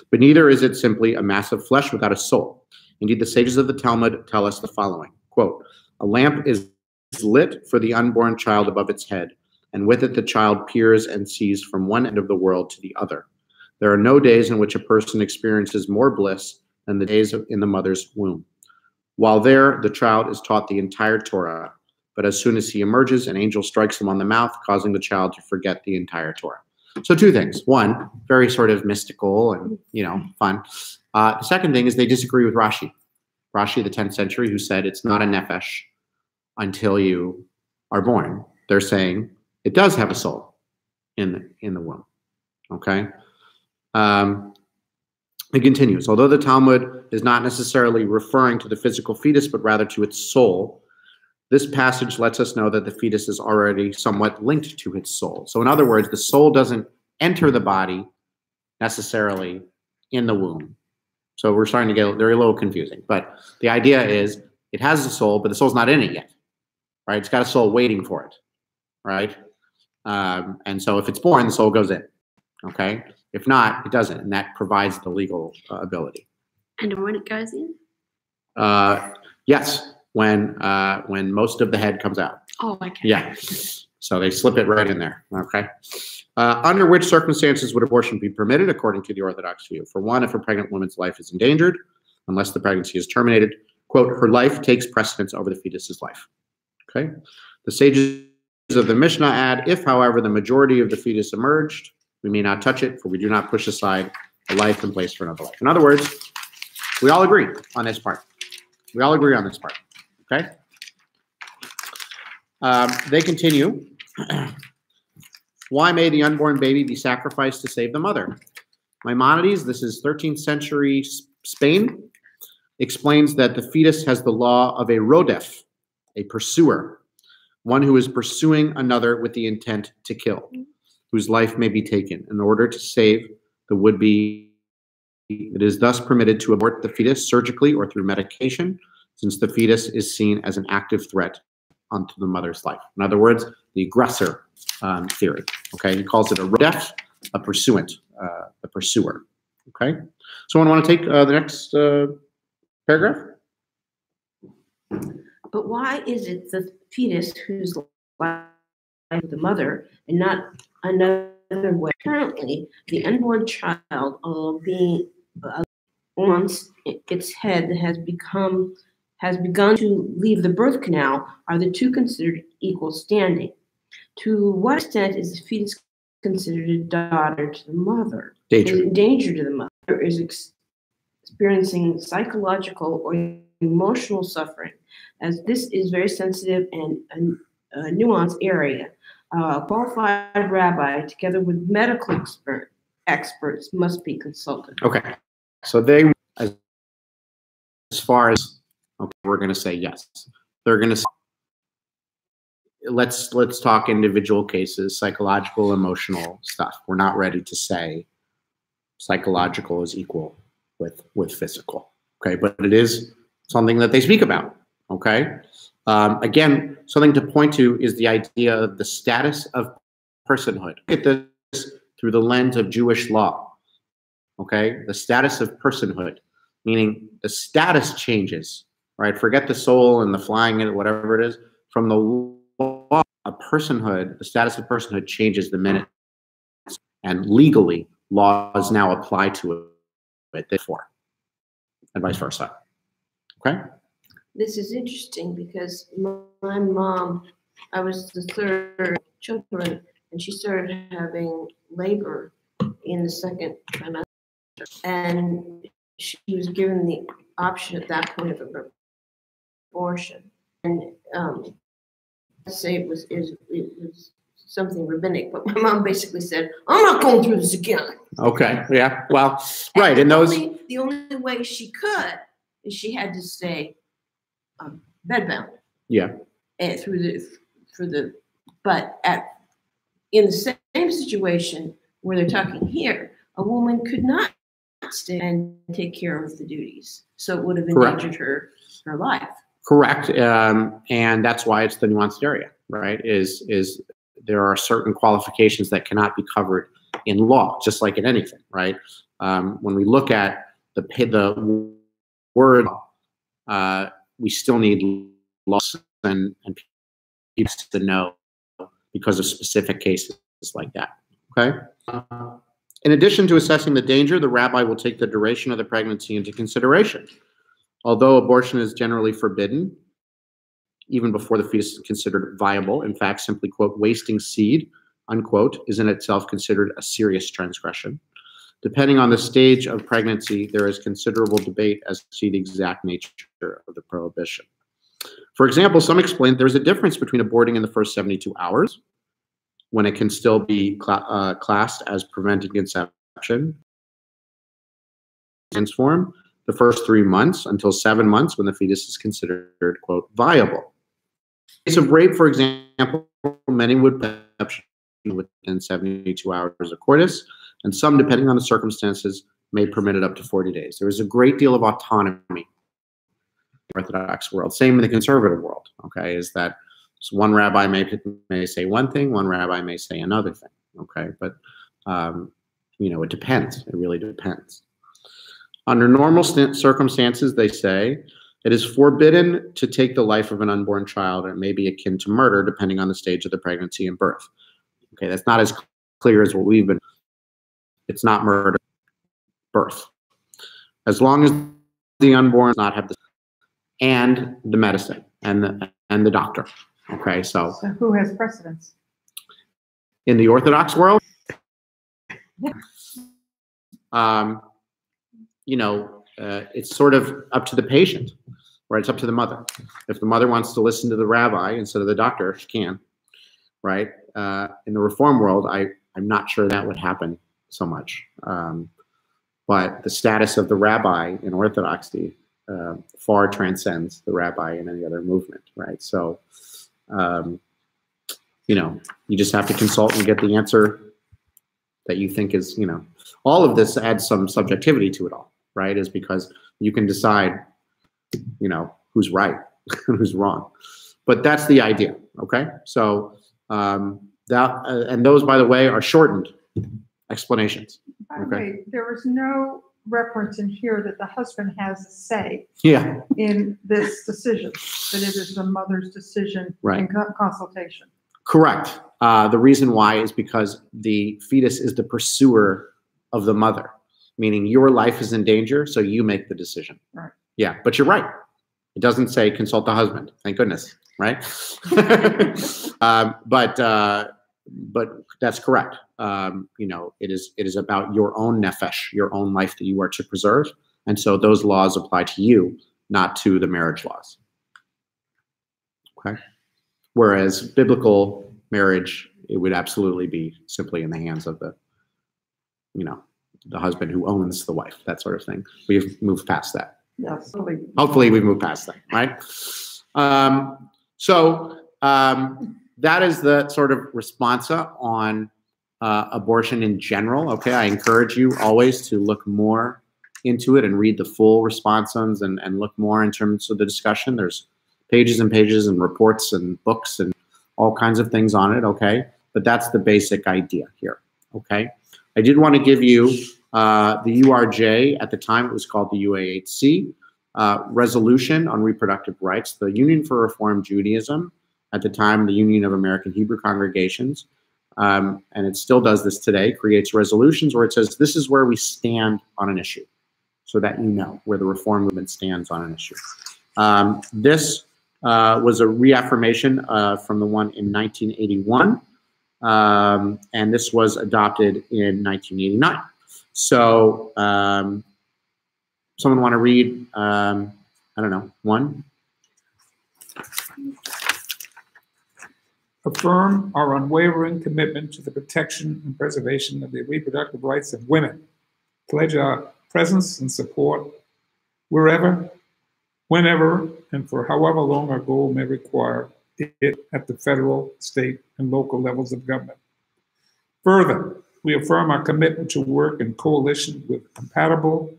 S4: but neither is it simply a mass of flesh without a soul. Indeed, the sages of the Talmud tell us the following: quote, a lamp is lit for the unborn child above its head, and with it the child peers and sees from one end of the world to the other. There are no days in which a person experiences more bliss than the days in the mother's womb. While there, the child is taught the entire Torah, but as soon as he emerges, an angel strikes him on the mouth, causing the child to forget the entire Torah. So two things. One, very sort of mystical and, you know, fun. The second thing is they disagree with Rashi. Rashi, the 10th century, who said it's not a nefesh until you are born. They're saying it does have a soul in the womb. Okay? It continues. Although the Talmud is not necessarily referring to the physical fetus, but rather to its soul, this passage lets us know that the fetus is already somewhat linked to its soul. So in other words, the soul doesn't enter the body necessarily in the womb. So we're starting to get, they're a little confusing. But the idea is it has a soul, but the soul's not in it yet. right? It's got a soul waiting for it, right? And so if it's born, the soul goes in, okay? If not, it doesn't, and that provides the legal ability.
S3: And when it goes in?
S4: Yes, when most of the head comes out.
S3: Oh, okay.
S4: Yeah. So they slip it right in there. Okay. Under which circumstances would abortion be permitted according to the Orthodox view? For one, if a pregnant woman's life is endangered, unless the pregnancy is terminated, quote, her life takes precedence over the fetus's life. Okay. The sages of the Mishnah add, if, however, the majority of the fetus emerged, we may not touch it, for we do not push aside a life in place for another life. In other words, we all agree on this part. We all agree on this part. Okay. They continue. Why may the unborn baby be sacrificed to save the mother? Maimonides, this is 13th century Spain, explains that the fetus has the law of a rodef, a pursuer, one who is pursuing another with the intent to kill, whose life may be taken in order to save the would-be. It is thus permitted to abort the fetus surgically or through medication, since the fetus is seen as an active threat onto the mother's life. In other words, the aggressor theory. Okay, he calls it a rodef, a pursuant, a pursuer. Okay, someone want to take the next paragraph?
S8: But why is it the fetus whose life is the mother and not another way? Currently, the unborn child, although being once its head has begun to leave the birth canal, are the two considered equal standing? To what extent is the fetus considered a daughter to the mother?
S4: Danger.
S8: Is it danger to the mother? Is experiencing psychological or emotional suffering, as this is very sensitive and a nuanced area. A qualified rabbi, together with medical experts, must be consulted.
S4: Okay, so they, as far as, okay, we're going to say yes. They're going to say, let's talk individual cases, psychological, emotional stuff. We're not ready to say psychological is equal with physical. Okay, but it is something that they speak about. Okay, again, something to point to is the idea of the status of personhood. Look at this through the lens of Jewish law. Okay, the status of personhood, meaning the status changes. Right, forget the soul and the flying and whatever it is. From the law, a personhood, the status of personhood changes the minute, and legally, laws now apply to it, therefore, and vice versa. Okay.
S8: This is interesting because my mom, I was the third children, and she started having labor in the second trimester, and she was given the option at that point of abortion. And I'd say it was something rabbinic, but my mom basically said, "I'm not going through this again." Okay.
S4: Yeah. Well, right. And those.
S8: The only way she could is she had to stay bedbound.
S4: Yeah.
S8: And in the same situation where they're talking here, a woman could not stay and take care of the duties, so it would have endangered her life.
S4: Correct. And that's why it's the nuanced area, right? Is there are certain qualifications that cannot be covered in law, just like in anything, right? When we look at the word, we still need laws and people to know because of specific cases like that, okay? In addition to assessing the danger, the rabbi will take the duration of the pregnancy into consideration. Although abortion is generally forbidden, even before the fetus is considered viable, in fact, simply, quote, wasting seed, unquote, is in itself considered a serious transgression. Depending on the stage of pregnancy, there is considerable debate as to the exact nature of the prohibition. For example, some explain there's a difference between aborting in the first 72 hours, when it can still be classed as preventing conception, form, the first 3 months until 7 months when the fetus is considered, quote, viable. In case of rape, for example, many would conception within 72 hours of coitus, and some, depending on the circumstances, may permit it up to 40 days. There is a great deal of autonomy in the Orthodox world. Same in the conservative world, okay, is that So one rabbi may say one thing, one rabbi may say another thing. Okay, but you know, it depends. It really depends. Under normal circumstances, they say, it is forbidden to take the life of an unborn child, and it may be akin to murder, depending on the stage of the pregnancy and birth. Okay, that's not as clear as what we've been. It's not murder, birth. As long as the unborn does not have the and the medicine and the doctor. Okay, so
S7: who has precedence?
S4: in the Orthodox world, you know, it's sort of up to the patient, right? It's up to the mother. If the mother wants to listen to the rabbi instead of the doctor, she can, right? In the Reform world, I'm not sure that would happen so much. But the status of the rabbi in Orthodoxy far transcends the rabbi in any other movement, right? So, you know, you just have to consult and get the answer that you think is, you know, all of this adds some subjectivity to it all, right? Is because you can decide, you know, who's right and who's wrong. But that's the idea, okay? So and those, by the way, are shortened explanations.
S7: By the way, there is no reference in here that the husband has a say in this decision, that it is the mother's decision in consultation.
S4: Correct. The reason why is because the fetus is the pursuer of the mother, meaning your life is in danger, so you make the decision.
S7: Right.
S4: Yeah, but you're right. It doesn't say consult the husband. Thank goodness, right? But that's correct. You know, it is about your own nefesh, your own life that you are to preserve, and so those laws apply to you, not to the marriage laws. Okay. Whereas biblical marriage, it would absolutely be simply in the hands of the, you know, the husband who owns the wife, that sort of thing. We've moved past that.
S7: Yes.
S4: Hopefully we've moved past that, right? That is the sort of responsa on abortion in general. Okay, I encourage you always to look more into it and read the full responsums and look more in terms of the discussion. There's pages and pages and reports and books and all kinds of things on it, okay? But that's the basic idea here, okay? I did want to give you the URJ, at the time it was called the UAHC, Resolution on Reproductive Rights, the Union for Reform Judaism, at the time the Union of American Hebrew Congregations, and it still does this today, creates resolutions where it says this is where we stand on an issue, so that you know where the reform movement stands on an issue. This was a reaffirmation from the one in 1981, and this was adopted in 1989. So someone want to read, I don't know, one?
S5: Affirm our unwavering commitment to the protection and preservation of the reproductive rights of women. Pledge our presence and support wherever, whenever, and for however long our goal may require it at the federal, state, and local levels of government. Further, we affirm our commitment to work in coalition with compatible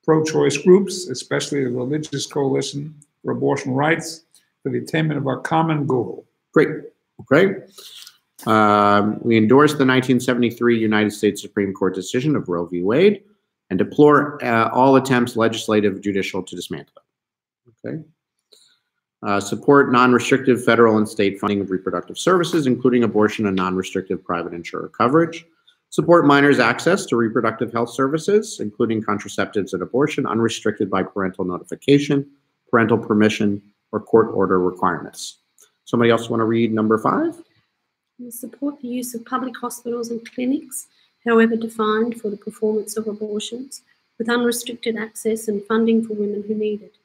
S5: pro-choice groups, especially the Religious Coalition for Abortion Rights, for the attainment of our common goal.
S4: Great. Okay. We endorse the 1973 United States Supreme Court decision of Roe v. Wade and deplore all attempts, legislative, judicial, to dismantle it. Okay. Support non-restrictive federal and state funding of reproductive services, including abortion and non-restrictive private insurer coverage. Support minors' access to reproductive health services, including contraceptives and abortion, unrestricted by parental notification, parental permission, or court order requirements. Somebody else want to read number 5?
S3: We support the use of public hospitals and clinics, however defined, for the performance of abortions, with unrestricted access and funding for women who need it.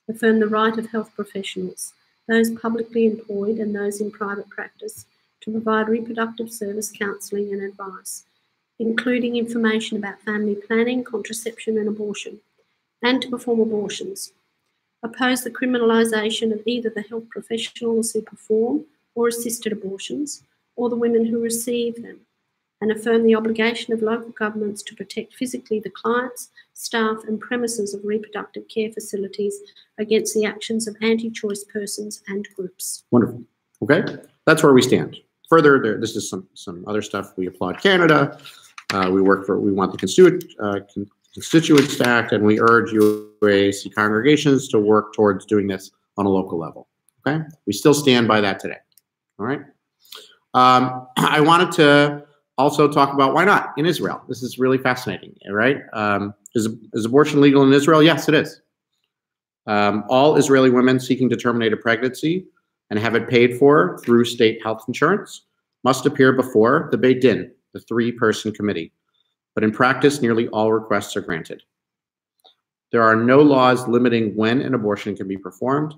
S3: Affirm the right of health professionals, those publicly employed and those in private practice, to provide reproductive service counselling and advice, including information about family planning, contraception and abortion, and to perform abortions. Oppose the criminalisation of either the health professionals who perform or assisted abortions, or the women who receive them, and affirm the obligation of local governments to protect physically the clients, staff and premises of reproductive care facilities against the actions of anti-choice persons and groups.
S4: Wonderful. Okay, that's where we stand. Further, this is some other stuff. We applaud Canada. We want the Constituents Act, and we urge UAC congregations to work towards doing this on a local level. Okay, we still stand by that today. All right. I wanted to also talk about why not in Israel. This is really fascinating, right? Is abortion legal in Israel? Yes, it is. All Israeli women seeking to terminate a pregnancy and have it paid for through state health insurance must appear before the Beit Din, the 3-person committee. But in practice, nearly all requests are granted. There are no laws limiting when an abortion can be performed,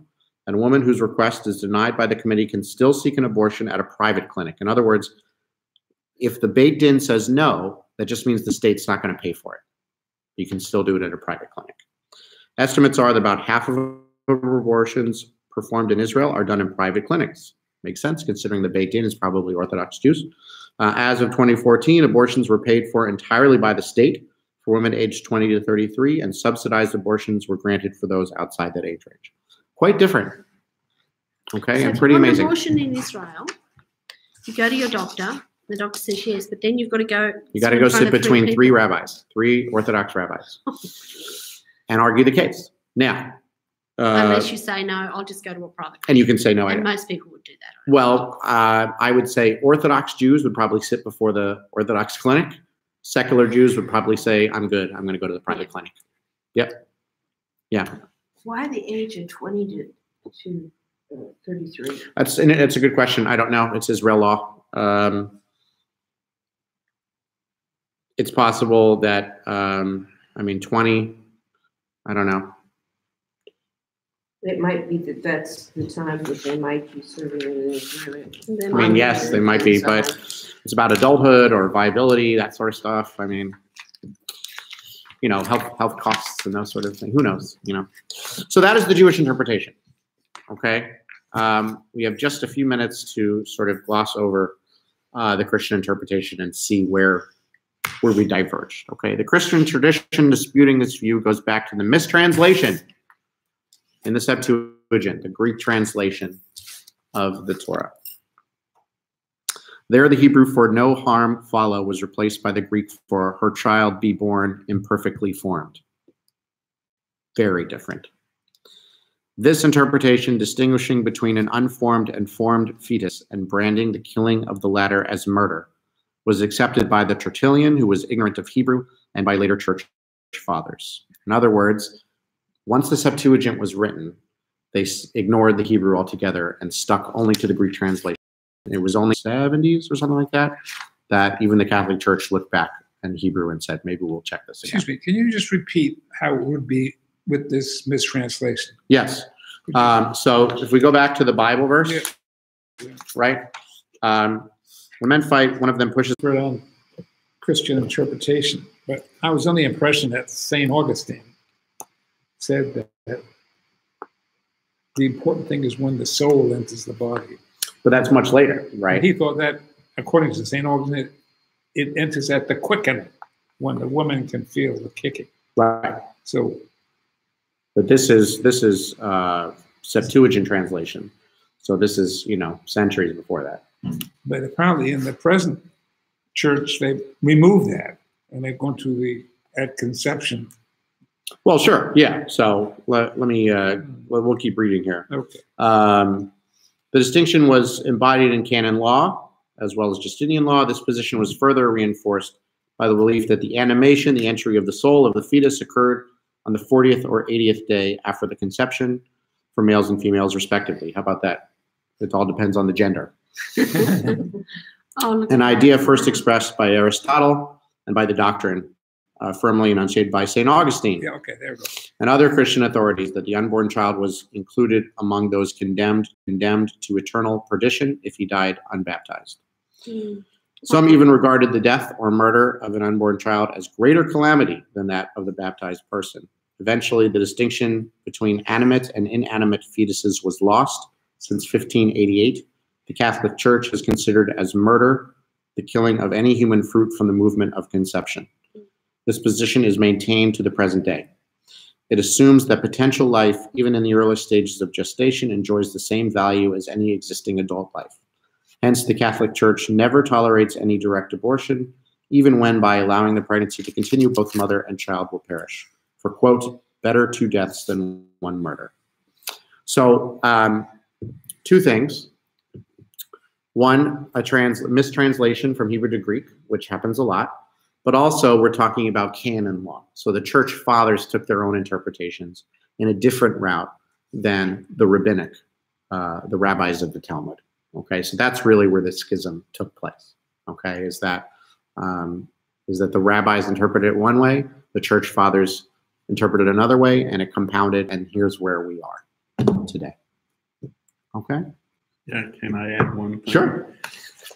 S4: and a woman whose request is denied by the committee can still seek an abortion at a private clinic. In other words, if the Beit Din says no, that just means the state's not going to pay for it. You can still do it at a private clinic. Estimates are that about half of abortions performed in Israel are done in private clinics. Makes sense, considering the Beit Din is probably Orthodox Jews. As of 2014, abortions were paid for entirely by the state for women aged 20 to 33, and subsidized abortions were granted for those outside that age range. Quite different, okay,
S3: So
S4: and pretty
S3: if you want
S4: amazing.
S3: an abortion in Israel, you go to your doctor. The doctor says yes, but then you've got to go.
S4: You got to go sit between 3 rabbis, 3 Orthodox rabbis, and argue the case. Now,
S3: Unless you say no, I'll just go to a private clinic.
S4: and you can say no. I
S3: And
S4: don't.
S3: most people would do that.
S4: Well, I would say Orthodox Jews would probably sit before the Orthodox clinic. Secular Jews would probably say, I'm good. I'm going to go to the private clinic. Yep. Yeah.
S8: Why the age of 20 to 33?
S4: That's a good question. I don't know. It's Israel law. It's possible that, 20, I don't know.
S8: It might be that that's the time that they might be serving in Israel.
S4: I mean, yes, they might be, but it's about adulthood or viability, that sort of stuff. I mean, health costs and those sort of things. Who knows, So that is the Jewish interpretation, okay? We have just a few minutes to sort of gloss over the Christian interpretation and see where we diverged, okay? The Christian tradition disputing this view goes back to the mistranslation in the Septuagint, the Greek translation of the Torah. There, the Hebrew for no harm follow was replaced by the Greek for her child be born imperfectly formed. Very different. This interpretation, distinguishing between an unformed and formed fetus and branding the killing of the latter as murder, was accepted by the Tertullian, who was ignorant of Hebrew, and by later church fathers. In other words, once the Septuagint was written, they ignored the Hebrew altogether and stuck only to the Greek translation. It was only 70s or something like that, that even the Catholic Church looked back in Hebrew and said, maybe we'll check this again.
S5: Excuse me, can you just repeat how it would be with this mistranslation?
S4: Yes. So if we go back to the Bible verse, right? When men fight, one of them pushes.
S5: For Christian interpretation, but I was under the impression that St. Augustine said that the important thing is when the soul enters the body.
S4: But that's much later, right?
S5: And he thought that, according to St. Augustine, it enters at the quickening, when the woman can feel the kicking.
S4: Right.
S5: So,
S4: but this is Septuagint translation. So this is, centuries before that.
S5: but apparently in the present church, they removed that, and they've gone to the at conception.
S4: Well, sure, yeah. So let me we'll keep reading here.
S5: Okay.
S4: The distinction was embodied in canon law as well as Justinian law. This position was further reinforced by the belief that the animation, the entry of the soul of the fetus, occurred on the 40th or 80th day after the conception for males and females, respectively. How about that? It all depends on the gender. An idea first expressed by Aristotle and by the doctrine firmly enunciated by St. Augustine.
S5: Yeah, okay, there we go.
S4: And other Christian authorities, that the unborn child was included among those condemned to eternal perdition if he died unbaptized. Some even regarded the death or murder of an unborn child as greater calamity than that of the baptized person. Eventually, the distinction between animate and inanimate fetuses was lost. Since 1588, the Catholic Church has considered as murder the killing of any human fruit from the movement of conception. This position is maintained to the present day. It assumes that potential life, even in the early stages of gestation, enjoys the same value as any existing adult life. Hence, the Catholic Church never tolerates any direct abortion, even when, by allowing the pregnancy to continue, both mother and child will perish. For, quote, better 2 deaths than 1 murder. So, 2 things. One, a mistranslation from Hebrew to Greek, which happens a lot. But also, we're talking about canon law. So the church fathers took their own interpretations in a different route than the rabbinic, the rabbis of the Talmud. Okay, so that's really where the schism took place. Okay, is that the rabbis interpreted it one way, the church fathers interpreted it another way, and it compounded, and here's where we are today. Okay?
S1: Yeah, can I add one thing?
S4: Sure.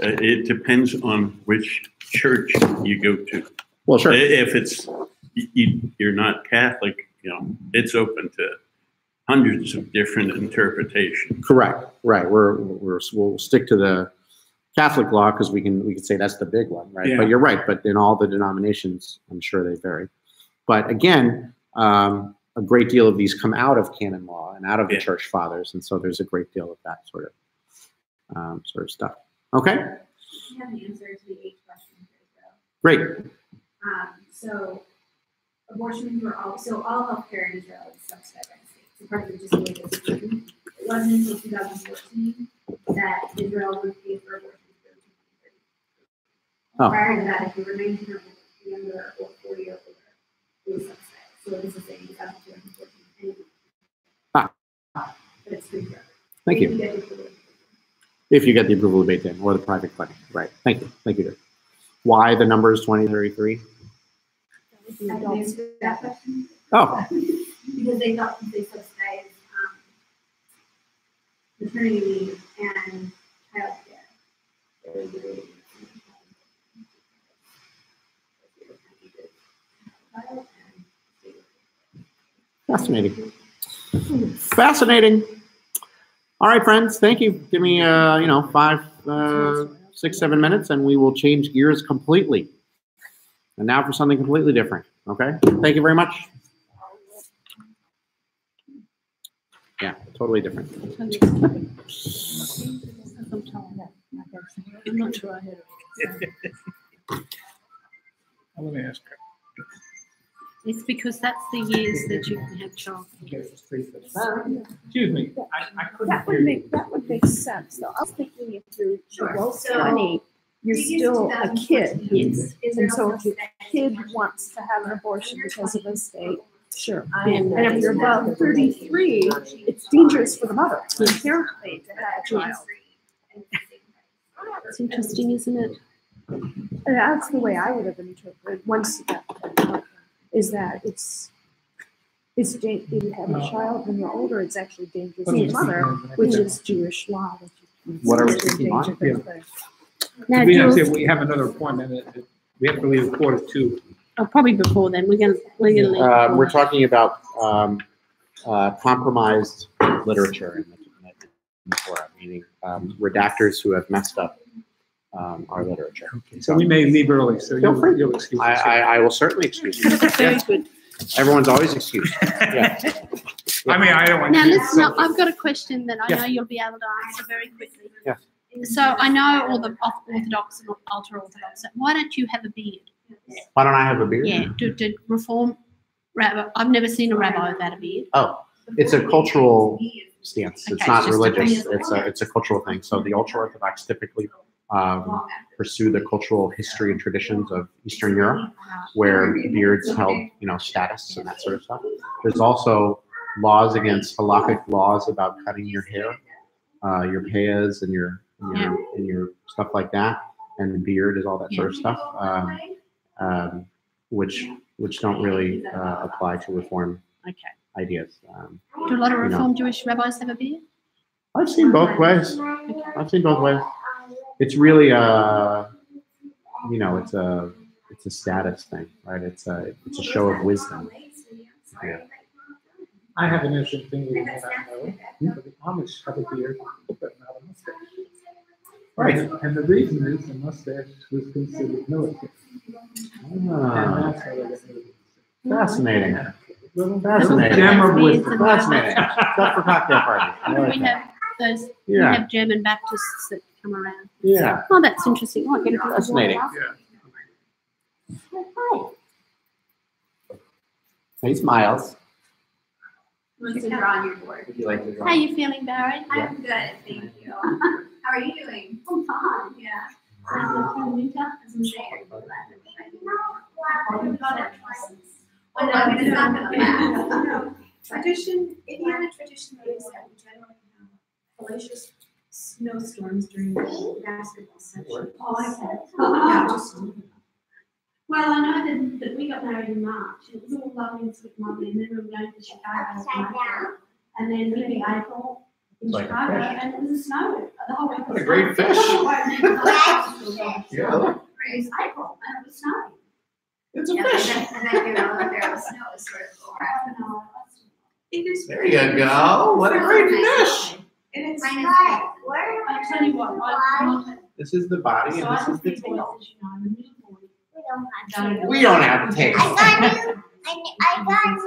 S1: It depends on which church you go to.
S4: Well, sure.
S1: If it's you're not Catholic, it's open to hundreds of different interpretations.
S4: Correct. Right. We'll stick to the Catholic law because we can say that's the big one, right?
S5: Yeah.
S4: But you're right. But in all the denominations, I'm sure they vary. But again, a great deal of these come out of canon law and out of the church fathers, and so there's a great deal of that sort of stuff. Okay.
S9: I have an answer to the 8 questions as well.
S4: Great.
S9: So abortions were all healthcare in Israel is subsidized by the state. So part of it just the way this is written. It wasn't until 2014 that Israel would pay for abortions for 2030.
S4: Oh.
S9: Prior to that, if you were 19 or younger or 40 or older, it was subsidized. So this is saying 2014 anyway. But it's free forever.
S4: Thank you. If you get the approval of Beit Din or the private clinic. Right. Thank you. Thank you, dear. Why the number is 2033?
S9: I can answer that question.
S4: Oh.
S9: Because they thought they subsidized maternity leave and childcare.
S4: Fascinating. Fascinating. All right, friends. Thank you. Give me, 5, 6, 7 minutes, and we will change gears completely. And now for something completely different. Okay. Thank you very much. Yeah, totally different.
S3: I'm not sure I heard it.
S5: I'm going to ask her.
S3: It's because that's the years that you can have childcare.
S5: Excuse me, I couldn't
S7: That
S5: hear you.
S7: would make sense, though. I was thinking if you're
S9: Sure.
S7: below
S9: So,
S7: 20, you're
S9: previous
S7: still
S9: to
S7: a kid.
S9: 2014,
S3: Yes.
S9: Israel
S7: And so if your
S9: subsidized
S7: kid
S9: abortion
S7: wants to have an abortion because of a state, sure.
S3: And
S7: And if you're above 33, it's dangerous for the mother, inherently, to have a child.
S3: It's interesting, isn't it?
S7: And that's the way I would have interpreted once that is that it's if you have a child when you're older, it's actually dangerous to the mother, which is Jewish law.
S4: What are we
S7: Which is
S4: thinking on?
S7: dangerous.
S3: Now,
S5: We have,
S3: Jules,
S5: we have another appointment. We have to leave at 1:45.
S3: probably before then. We're gonna leave.
S4: We're
S3: before.
S4: talking about compromised literature in the Torah, meaning redactors who have messed up our literature.
S5: So we may leave early, so
S4: Feel free.
S5: you'll excuse us.
S4: I will certainly excuse you.
S3: Very good.
S4: Everyone's always excused. Yeah.
S5: I mean, I don't want
S3: Now
S5: to.
S3: listen, I've got a question that I
S4: Yes.
S3: know you'll be able to answer very quickly.
S4: Yes.
S3: So I know all the Orthodox and ultra-Orthodox. Why don't you have a beard?
S4: Why don't I have a beard?
S3: Yeah, to reform rabbi. I've never seen a rabbi without a beard.
S4: Oh, it's a cultural stance. It's
S3: Okay,
S4: not
S3: it's just a
S4: religious.
S3: thing.
S4: It's a cultural thing. So the ultra-Orthodox typically pursue the cultural history and traditions of Eastern Europe, where beards held, status and that sort of stuff. There's also laws against halakhic laws about cutting your hair, your payas and your stuff like that, and the beard is all that sort of stuff, which don't really apply to Reform
S3: Okay.
S4: ideas.
S3: Do a lot of
S4: You know.
S3: Reform Jewish rabbis have a beard?
S4: I've seen both ways. I've seen both ways. It's really it's a status thing, right? It's a show of wisdom. Yeah.
S5: I have an interesting thing we may not know. But the Amish have a beard, but not a mustache.
S4: Right.
S5: And the reason is the mustache was considered military. And
S4: Ah,
S5: that's how they got rid of it.
S4: fascinating. Fascinating.
S5: Gemma would.
S4: Fascinating. Stuff for cocktail parties. I like
S3: We
S4: that.
S3: have those, we
S4: Yeah,
S3: have German Baptists that come around.
S4: yeah.
S3: Oh, that's interesting. Oh, get a bit of
S4: Fascinating.
S3: water.
S5: Yeah.
S4: He smiles.
S9: Wants to draw on your board.
S4: Would you like to
S3: How are you feeling, Barry?
S9: I'm good, thank you. How are you doing?
S3: I'm fine.
S9: Yeah.
S3: Winter.
S9: As I'm saying. We've got it. Well, I mean, it's not gonna last.
S10: Tradition, Indiana tradition is that we generally have hellacious snowstorms during the basketball section.
S3: Oh, okay.
S10: Yeah, just-
S3: Well, I know that we got married in March. It was all lovely and sweet and lovely, and then we were going to Chicago. And then really April in
S4: Like a
S3: Chicago,
S4: fish.
S3: and it was snow. The whole week.
S4: What a great fish. Yeah, look.
S3: It was April, and it was snowing.
S4: It's a
S9: Yeah,
S4: fish.
S9: and then, you know, if there was snow, it's sort of over.
S4: There you go. What a great fish.
S10: And it's
S9: Mine is
S3: I tell you what, I
S4: This is the body
S3: so
S4: and
S3: I
S4: this
S3: was
S4: is the
S3: big
S4: tail.
S3: boys, as you know, I'm a little boy.
S4: We don't have tail.
S11: I got new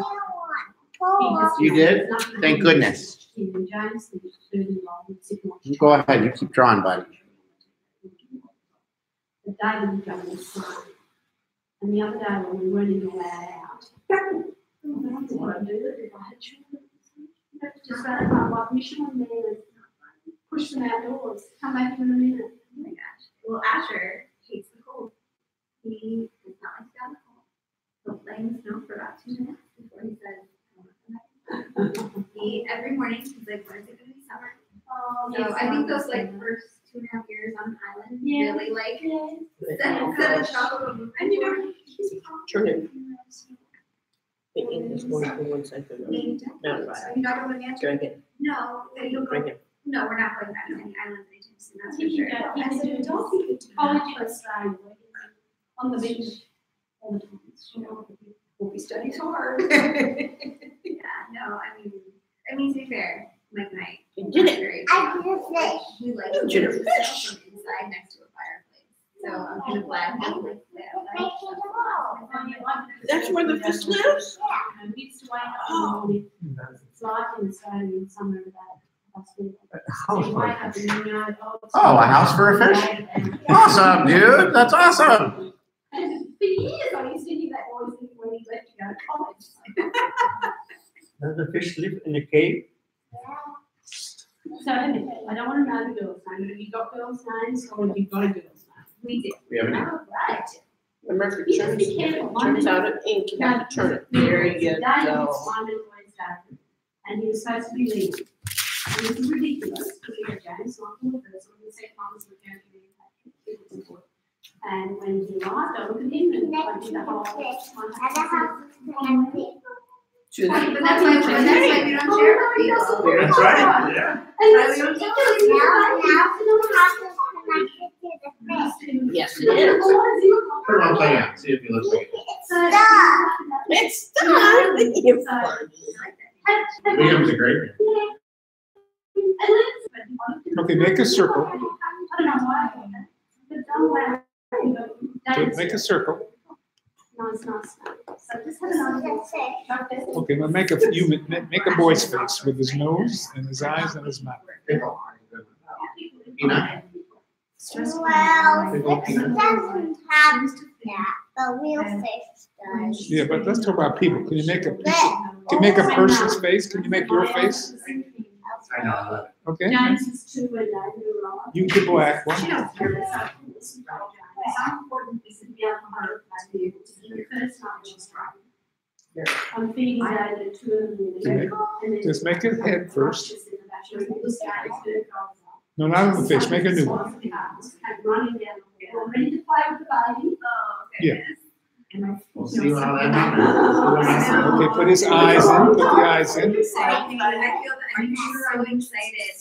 S11: one.
S4: You did? Thank goodness.
S3: James, the 30-year-old, would sit and watch
S4: You go ahead. You keep drawing, buddy.
S3: the day we go to the and the other day when we weren't even allowed out, I don't know what I'd do if I had children. You have to just go to like mission on there and push them outdoors. Come back in a minute.
S9: Oh my gosh. Well, Asher hates the cold. He does not like to go in the cold. He'll play in the snow for about 2 minutes before he says, I want to come back. He, every morning, he's like, when is it going to be summer?
S3: Oh,
S9: So I think those like first 2.5 years on an island
S3: Yeah.
S9: really like
S3: Yeah.
S9: set a shock. And you know, he's
S8: Turn it. This one for 1 second. No, right.
S9: Are you not going to answer?
S8: Drink it.
S9: No, you'll go.
S8: Drink it.
S9: No, we're not going back to any islands anytime soon, that's for
S3: You
S9: sure.
S3: can go, you
S9: As
S3: can
S9: an
S3: do
S9: adult, you could do
S3: college
S9: that.
S3: in Australia, on the beach all the time. You know,
S10: Will be studying so hard.
S9: Yeah, no, I mean, to be fair, Mike and I.
S8: You did it.
S9: Very
S11: I
S9: close.
S11: did it.
S9: We like
S8: You
S9: to
S8: did
S9: do
S8: it.
S9: stuff from inside next to a fireplace. So I'm kind of glad we like that.
S8: That's where the fish lives?
S3: And we used to wake up in the morning. It's like in Australia in summer about hospital. So you wake up and you know, it's
S4: Oh, a house for a fish? Awesome, dude. That's awesome.
S3: And for years I used to hear that voice when he left to go to college.
S12: Does the fish live in a cave?
S3: So anyway, I don't want to know the girl's name, but have you got girls' names or have you got a girl's name?
S9: We did.
S4: We have an
S3: Oh, right.
S8: Remember,
S3: You just be careful.
S8: turns out an ink, you have to turn it. There you
S3: David
S8: go.
S3: was one little boy's dad, and he was supposed to be leaving. And this is ridiculous, because we had James Michael the first one, the second one was returned to me. And when he arrived, I looked at him and I did the whole.
S9: But that's why we don't share with people.
S12: That's right, yeah.
S3: And that's ridiculous.
S8: Yes, it is.
S4: Put one thing out. See if you look like it.
S8: It's done. You're funny.
S4: Liam's a great man.
S5: Okay, make a circle.
S3: I don't know why. But don't worry.
S5: Good, make a circle.
S3: Nice. So just have another.
S5: Okay, now make a boy's face with his nose and his eyes and his mouth.
S4: Ina?
S11: Well, it doesn't have that, but real fish does.
S5: Yeah, but let's talk about people. Can you make a person's face? Can you make your face?
S4: I know.
S5: Okay,
S3: James is 2 and David arrived.
S5: you the black one.
S3: How important is it to be able to be able to do the first night she's driving? I'm feeding David at 2 in the morning. and then-
S5: Just make it head first.
S3: She's in the sky, it's
S5: No, not on the face. Make a new one.
S3: running down, ready to play with the baby.
S5: Yeah.
S4: We'll see how that happens.
S5: Okay, put his eyes in. Put the eyes in.
S9: I feel that I'm so excited.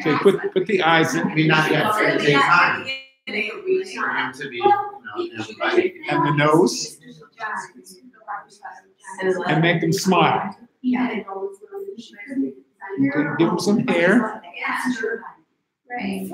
S5: Okay, put the eyes in.
S4: Maybe not yet. It's gonna take time for
S9: Yeah.
S4: him to be, everybody.
S5: And the nose. And make him smile. Okay, give him some hair.
S9: Right.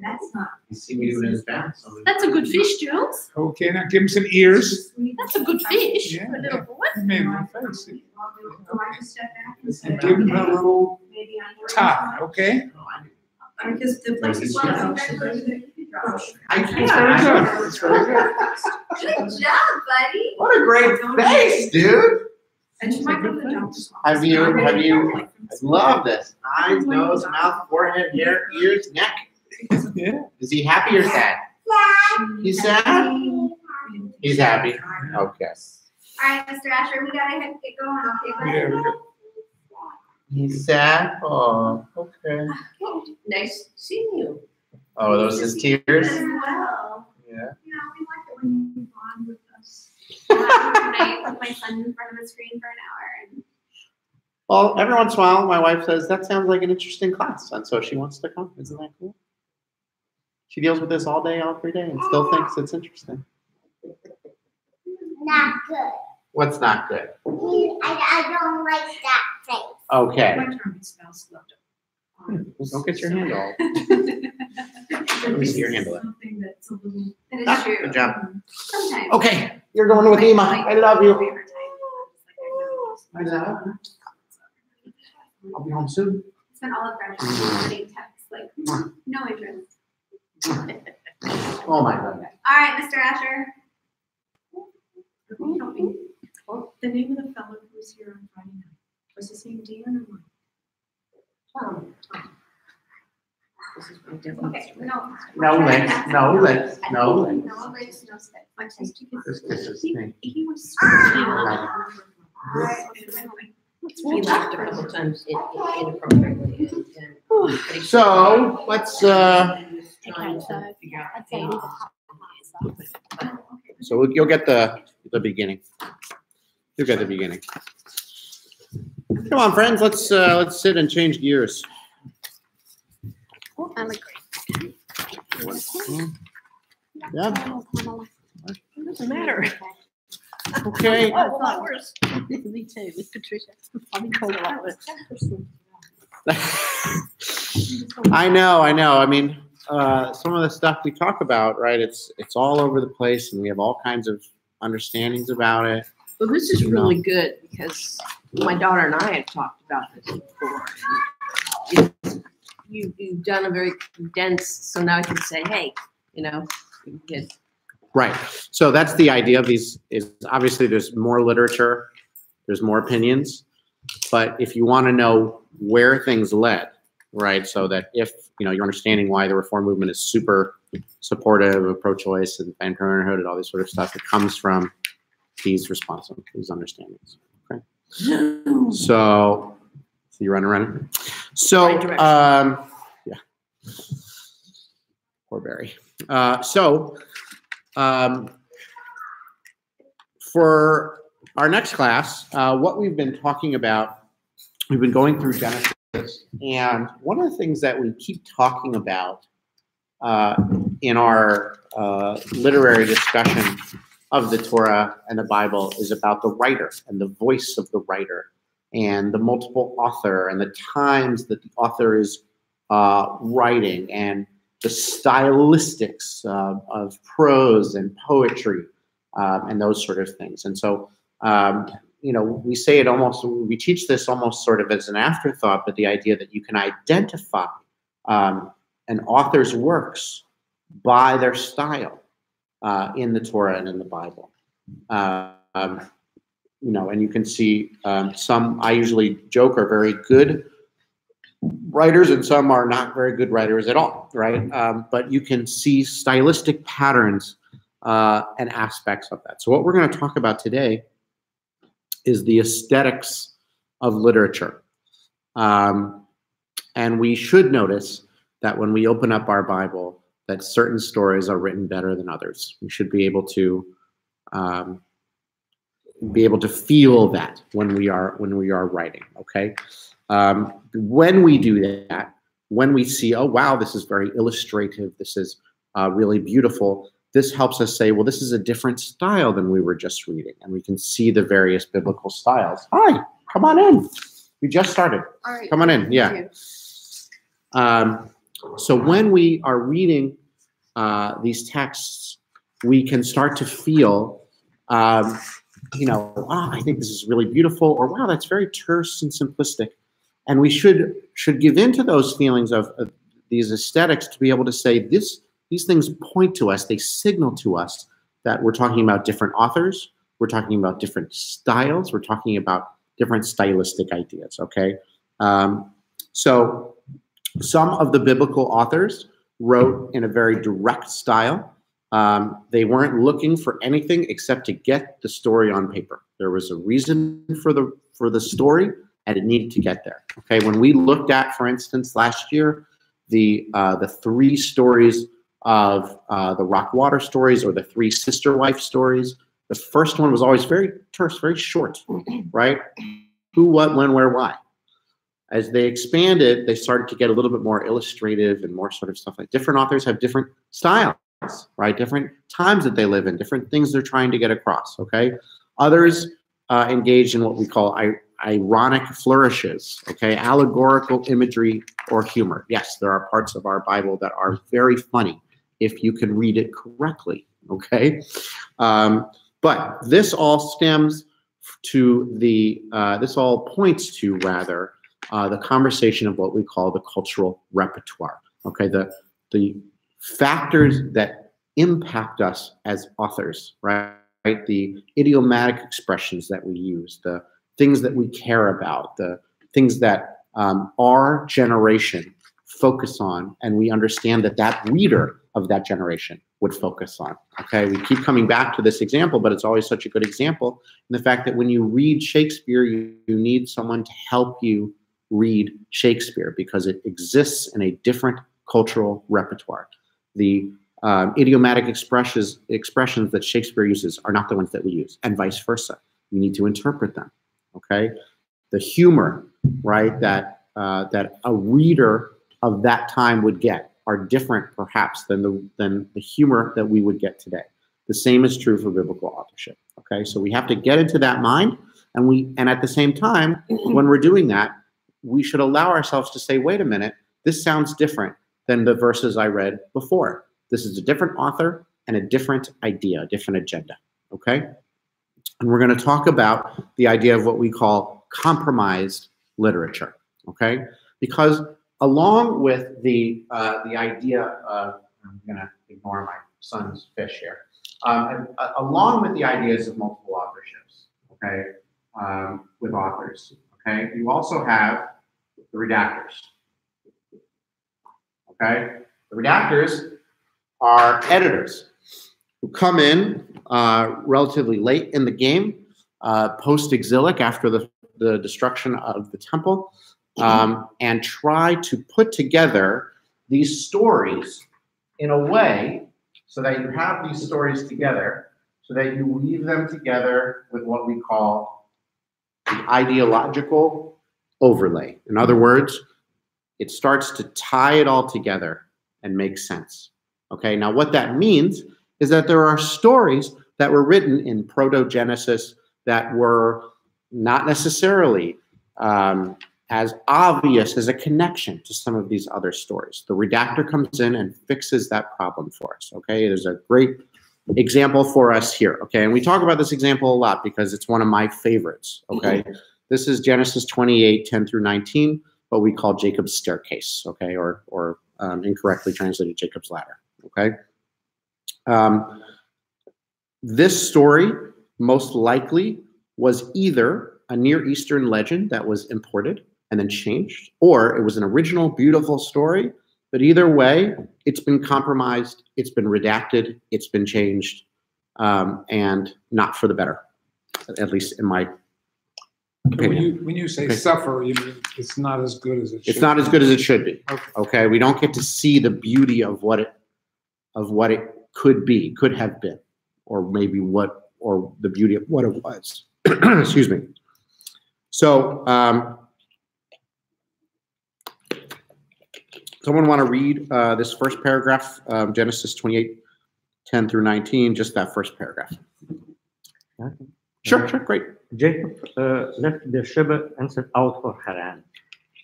S6: That's not.
S4: You see me doing his dance.
S3: That's a good fish, Jules.
S5: Okay, now give him some ears.
S3: That's a good fish
S5: Yeah,
S3: for a little boy.
S5: He made my face.
S6: Do I just step back and say?
S5: And give him a little
S6: Maybe on your.
S5: tie, okay?
S6: Because the place is.
S4: I
S5: It's very good. It's very good.
S9: Good job, buddy.
S4: What a great face, dude.
S6: And you might go to the doctor's office.
S4: Have you, I love this. Eyes, nose, mouth, forehead, hair, ears, neck.
S5: Yeah.
S4: Is he happy or sad? He's sad? He's happy. Okay.
S9: All right, Mr. Asher, we gotta get going, okay?
S5: Yeah, we go.
S4: He's sad? Oh, okay.
S8: Nice seeing you.
S4: Oh, those his tears?
S9: As well.
S4: Yeah.
S9: You know, we like it when you bond with us. I put my son in front of a screen for an hour and
S4: Well, every once in a while, my wife says, that sounds like an interesting class. And so she wants to come. Isn't that cool? She deals with this all day, every day, and still thinks it's interesting.
S11: Not good.
S4: What's not good?
S11: I don't like that face.
S4: Okay.
S6: My German spouse loved it.
S4: Don't get your hand all. Let me see your hand.
S6: Something that's a little.
S9: it is
S4: Ah,
S9: true.
S4: good job.
S9: Sometimes.
S4: Okay, you're going with Ema. I love you. I love you. I'll be home soon.
S9: Spent all of graduation sending texts, like, no interest.
S4: Oh my God.
S9: All right, Mr. Asher.
S6: Well, the name of the fellow who was here on Friday night, was his name Dan or Mike?
S8: Tom. This is my devil.
S9: Okay, no.
S4: No links, no links, no links.
S9: No links, no stick.
S4: This is me.
S6: He was.
S8: He laughed a couple times inappropriately. and-
S4: So let's
S3: Okay, so I'd say leave it half.
S4: so you'll get the beginning. You'll get the beginning. Come on, friends. Let's sit and change gears.
S3: Oh, I'll agree.
S4: Yeah.
S3: It doesn't matter.
S4: Okay.
S3: Oh, a lot worse. Me too, with Patricia. I've been called a lot worse.
S4: I know. I mean, some of the stuff we talk about, right? It's all over the place, and we have all kinds of understandings about it.
S8: Well, this is really good because my daughter and I have talked about this before. And you've done a very condensed, so now I can say, hey, you know, you can get.
S4: Right. So that's the idea of these. Is obviously there's more literature, there's more opinions, but if you want to know where things led, right? So that if you're understanding why the reform movement is super supportive of pro-choice and Planned Parenthood and all this sort of stuff, it comes from these responses, these understandings. Okay. So you're running. So yeah. Poor Barry. For our next class, what we've been talking about, we've been going through Genesis, and one of the things that we keep talking about in our literary discussion of the Torah and the Bible is about the writer and the voice of the writer and the multiple author and the times that the author is writing and the stylistics of prose and poetry and those sort of things. And so, we say it almost, we teach this almost sort of as an afterthought, but the idea that you can identify an author's works by their style in the Torah and in the Bible. And you can see some, I usually joke, are very good writers and some are not very good writers at all, right? But you can see stylistic patterns and aspects of that. So what we're going to talk about today is the aesthetics of literature. And we should notice that when we open up our Bible, that certain stories are written better than others. We should be able to feel that when we are writing, okay? When we do that, when we see, oh, wow, this is very illustrative, this is really beautiful, this helps us say, well, this is a different style than we were just reading. And we can see the various biblical styles. Hi, come on in. We just started.
S2: All right.
S4: Come on in. Yeah.
S2: Thank
S4: So when we are reading these texts, we can start to feel, wow, I think this is really beautiful, or wow, that's very terse and simplistic. And we should give into those feelings of these aesthetics to be able to say these things point to us, they signal to us that we're talking about different authors, we're talking about different styles, we're talking about different stylistic ideas, okay? So some of the biblical authors wrote in a very direct style. They weren't looking for anything except to get the story on paper. There was a reason for the story, and it needed to get there. Okay, when we looked at, for instance, last year, the 3 stories of the Rockwater stories, or the 3 sister wife stories, the first one was always very terse, very short, right? Who, what, when, where, why. As they expanded, they started to get a little bit more illustrative and more sort of stuff like different authors have different styles, right? Different times that they live in, different things they're trying to get across, okay? Others engage in what we call ironic flourishes, okay? Allegorical imagery or humor. Yes, there are parts of our Bible that are very funny if you can read it correctly, okay? But this all stems to this all points to, rather, the conversation of what we call the cultural repertoire, okay? The factors that impact us as authors, right? The idiomatic expressions that we use, the things that we care about, the things that our generation focus on, and we understand that reader of that generation would focus on, okay? We keep coming back to this example, but it's always such a good example. And the fact that when you read Shakespeare, you need someone to help you read Shakespeare because it exists in a different cultural repertoire. The idiomatic expressions that Shakespeare uses are not the ones that we use, and vice versa. We need to interpret them, okay? The humor, right, that a reader of that time would get are different, perhaps, than the humor that we would get today. The same is true for biblical authorship, okay? So we have to get into that mind, and at the same time, when we're doing that, we should allow ourselves to say, wait a minute, this sounds different than the verses I read before. This is a different author and a different idea, a different agenda, okay? And we're going to talk about the idea of what we call compromised literature, okay? Because along with the idea of, I'm going to ignore my son's fish here, along with the ideas of multiple authorships, okay, with authors, okay, you also have the redactors, okay? The redactors are editors who come in relatively late in the game, post-exilic, after the destruction of the temple, and try to put together these stories in a way so that you have these stories together, so that you weave them together with what we call the ideological overlay. In other words, it starts to tie it all together and make sense. Okay, now what that means is that there are stories that were written in Proto-Genesis that were not necessarily as obvious as a connection to some of these other stories. The redactor comes in and fixes that problem for us, okay? There's a great example for us here, okay? And we talk about this example a lot because it's one of my favorites, okay? This is Genesis 28, 10 through 19, what we call Jacob's staircase, okay? Or incorrectly translated Jacob's ladder, okay? This story most likely was either a Near Eastern legend that was imported and then changed, or it was an original beautiful story, but either way, it's been compromised, it's been redacted, it's been changed, and not for the better, at least in my opinion.
S5: When you say suffer, you mean it's not as good as it should be?
S4: It's not as good as it should be, okay? We don't get to see the beauty of what it could be, could have been, or maybe or the beauty of what it was. Excuse me. So, someone want to read this first paragraph, Genesis 28, 10 through 19, just that first paragraph. Sure, great.
S12: Jacob left Beersheba and set out for Haran.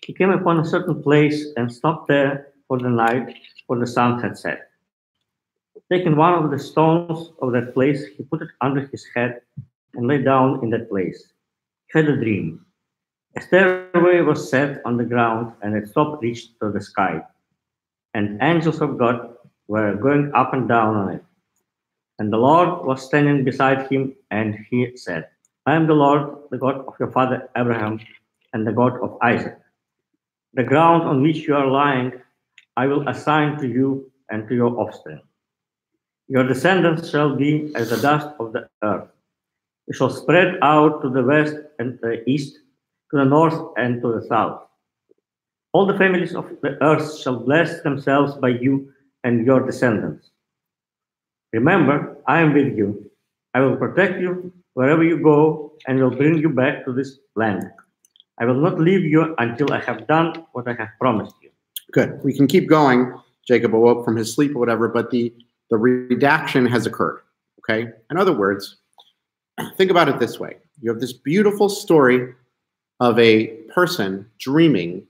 S12: He came upon a certain place and stopped there for the night, for the sun had set. Taking one of the stones of that place, he put it under his head and lay down in that place. He had a dream. A stairway was set on the ground, and its top reached to the sky. And angels of God were going up and down on it. And the Lord was standing beside him, and he said, I am the Lord, the God of your father Abraham, and the God of Isaac. The ground on which you are lying, I will assign to you and to your offspring. Your descendants shall be as the dust of the earth. You shall spread out to the west and the east, to the north and to the south. All the families of the earth shall bless themselves by you and your descendants. Remember, I am with you. I will protect you wherever you go and will bring you back to this land. I will not leave you until I have done what I have promised you.
S4: Good. We can keep going. Jacob awoke from his sleep or whatever, but the redaction has occurred. Okay? In other words, think about it this way. You have this beautiful story of a person dreaming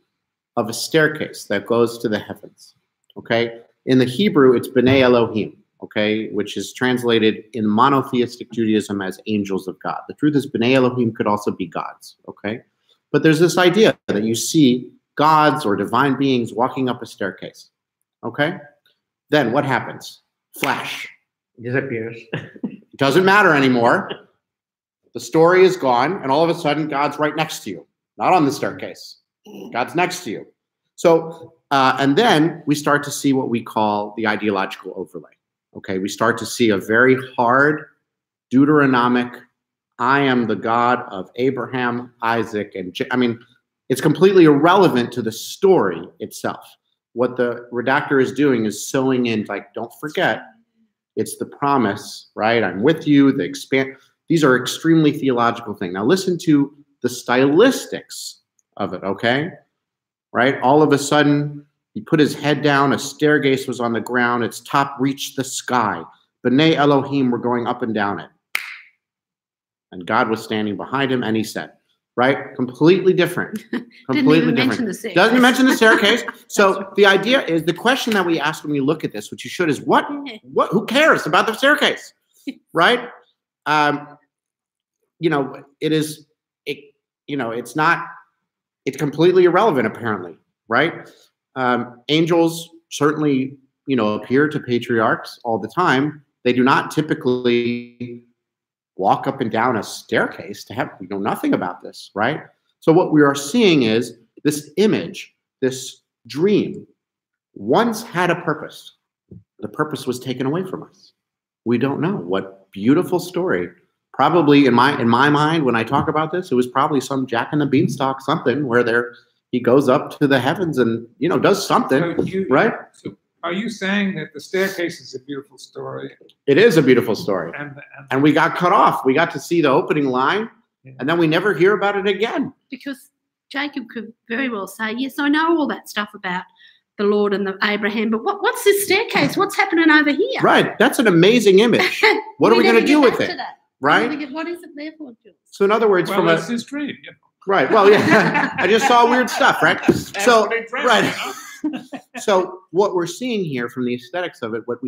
S4: of a staircase that goes to the heavens. Okay? In the Hebrew, it's B'nai Elohim, okay, which is translated in monotheistic Judaism as angels of God. The truth is, B'nai Elohim could also be gods, okay? But there's this idea that you see gods or divine beings walking up a staircase, okay? Then what happens? Flash.
S12: Disappears.
S4: It doesn't matter anymore. The story is gone, and all of a sudden, God's right next to you, not on the staircase. God's next to you. So, and then we start to see what we call the ideological overlay. Okay, we start to see a very hard Deuteronomic, I am the God of Abraham, Isaac, and I mean, it's completely irrelevant to the story itself. What the redactor is doing is sewing in, like, don't forget, it's the promise, right? I'm with you, the expand. These are extremely theological things. Now listen to the stylistics of it, okay? Right? All of a sudden, he put his head down, a staircase was on the ground, its top reached the sky. B'nai Elohim were going up and down it. And God was standing behind him, and he said, right? Completely different. Completely different. Doesn't even mention the staircase. So the idea is, the question that we ask when we look at this, which you should, is who cares about the staircase? Right? You know, it's completely irrelevant, apparently, right? Angels certainly, appear to patriarchs all the time. They do not typically walk up and down a staircase to have, we know nothing about this, right? So what we are seeing is this image, this dream, once had a purpose. The purpose was taken away from us. We don't know. What beautiful story. Probably in my mind, when I talk about this, it was probably some Jack and the Beanstalk something where he goes up to the heavens and does something, right?
S5: So are you saying that the staircase is a beautiful story?
S4: It is a beautiful story, and we got cut off. We got to see the opening line, and then we never hear about it again.
S3: Because Jacob could very well say, "Yes, I know all that stuff about the Lord and the Abraham, but what's this staircase? What's happening over here?"
S4: Right. That's an amazing image. What are we going to do with it? Right?
S3: What is it there for, Jules?
S4: So in other words,
S5: that's his dream.
S4: Right. Well, yeah. I just saw weird stuff, right? So, right. So what we're seeing here from the aesthetics of it, what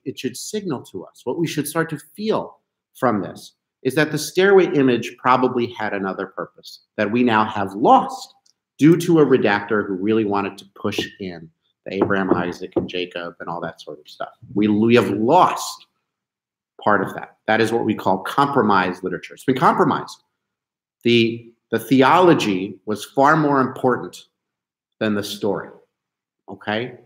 S4: it should signal to us, what we should start to feel from this, is that the stairway image probably had another purpose that we now have lost due to a redactor who really wanted to push in the Abraham, Isaac, and Jacob and all that sort of stuff. We have lost part of that. That is what we call compromised literature. It's been compromised. The theology was far more important than the story. Okay?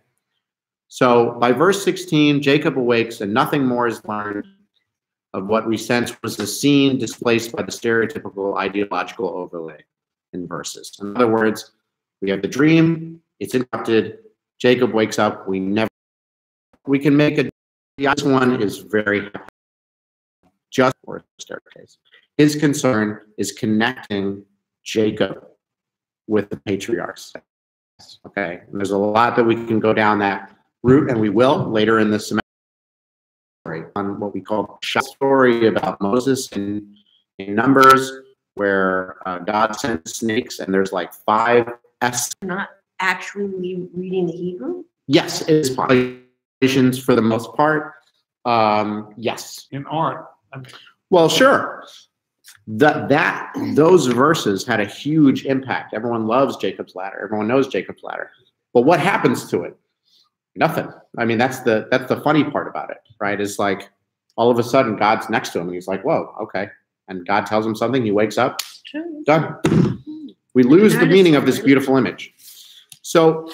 S4: So by verse 16, Jacob awakes and nothing more is learned of what we sense was the scene displaced by the stereotypical ideological overlay in verses. In other words, we have the dream, it's interrupted, Jacob wakes up, we can make this one is very just for a staircase. His concern is connecting Jacob with the patriarchs. Okay, and there's a lot that we can go down that route, and we will later in the semester on what we call a story about Moses in Numbers, where God sends snakes and there's like 5 S.
S8: Not actually reading the Hebrew?
S4: Yes, it is translations for the most part. Yes.
S5: In art. I mean,
S4: Well, sure. Those verses had a huge impact. Everyone loves Jacob's Ladder. Everyone knows Jacob's Ladder. But what happens to it? Nothing. I mean, that's the funny part about it, right? Is like all of a sudden God's next to him and he's like, whoa, okay. And God tells him something, he wakes up, done. We lose the meaning of this beautiful image. So,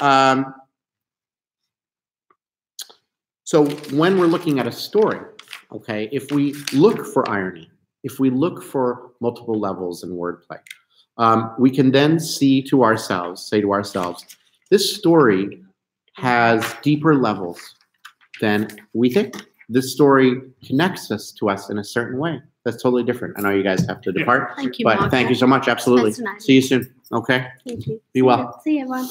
S4: so when we're looking at a story, okay, if we look for irony, if we look for multiple levels in wordplay, we can then say to ourselves, this story has deeper levels than we think. This story connects us to us in a certain way. That's totally different. I know you guys have to depart.
S3: Thank you,
S4: but
S3: Mark.
S4: thank you so much. Absolutely.
S3: That's nice.
S4: See you soon. Okay.
S3: Thank you.
S4: Be well.
S3: See you, everyone.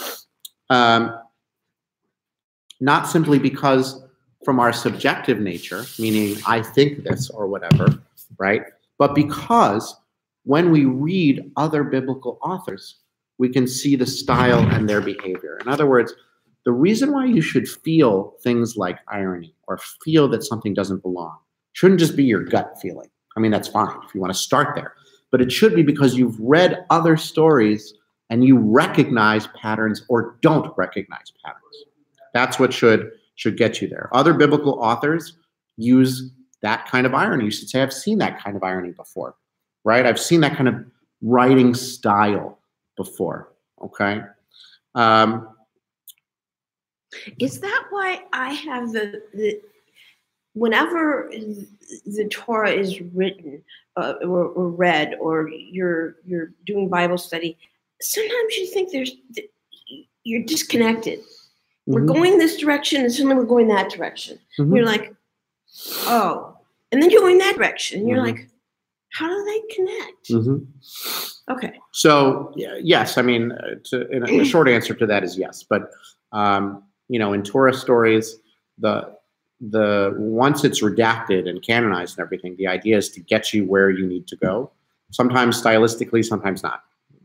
S4: Not simply because from our subjective nature, meaning I think this or whatever, right? But because when we read other biblical authors, we can see the style and their behavior. In other words, the reason why you should feel things like irony or feel that something doesn't belong shouldn't just be your gut feeling. I mean, that's fine if you want to start there. But it should be because you've read other stories and you recognize patterns or don't recognize patterns. That's what should get you there. Other biblical authors use that kind of irony. You should say, I've seen that kind of irony before, right? I've seen that kind of writing style before, okay?
S8: Is that why I have the whenever the Torah is written or read, or you're doing Bible study, sometimes you think you're disconnected. We're going this direction, and suddenly we're going that direction. You're like, oh, and then you're going that direction, and you're like, how do they connect? Okay.
S4: So yes, I mean, a short answer to that is yes. But you know, in Torah stories, the once it's redacted and canonized and everything, the idea is to get you where you need to go. Sometimes stylistically, sometimes not.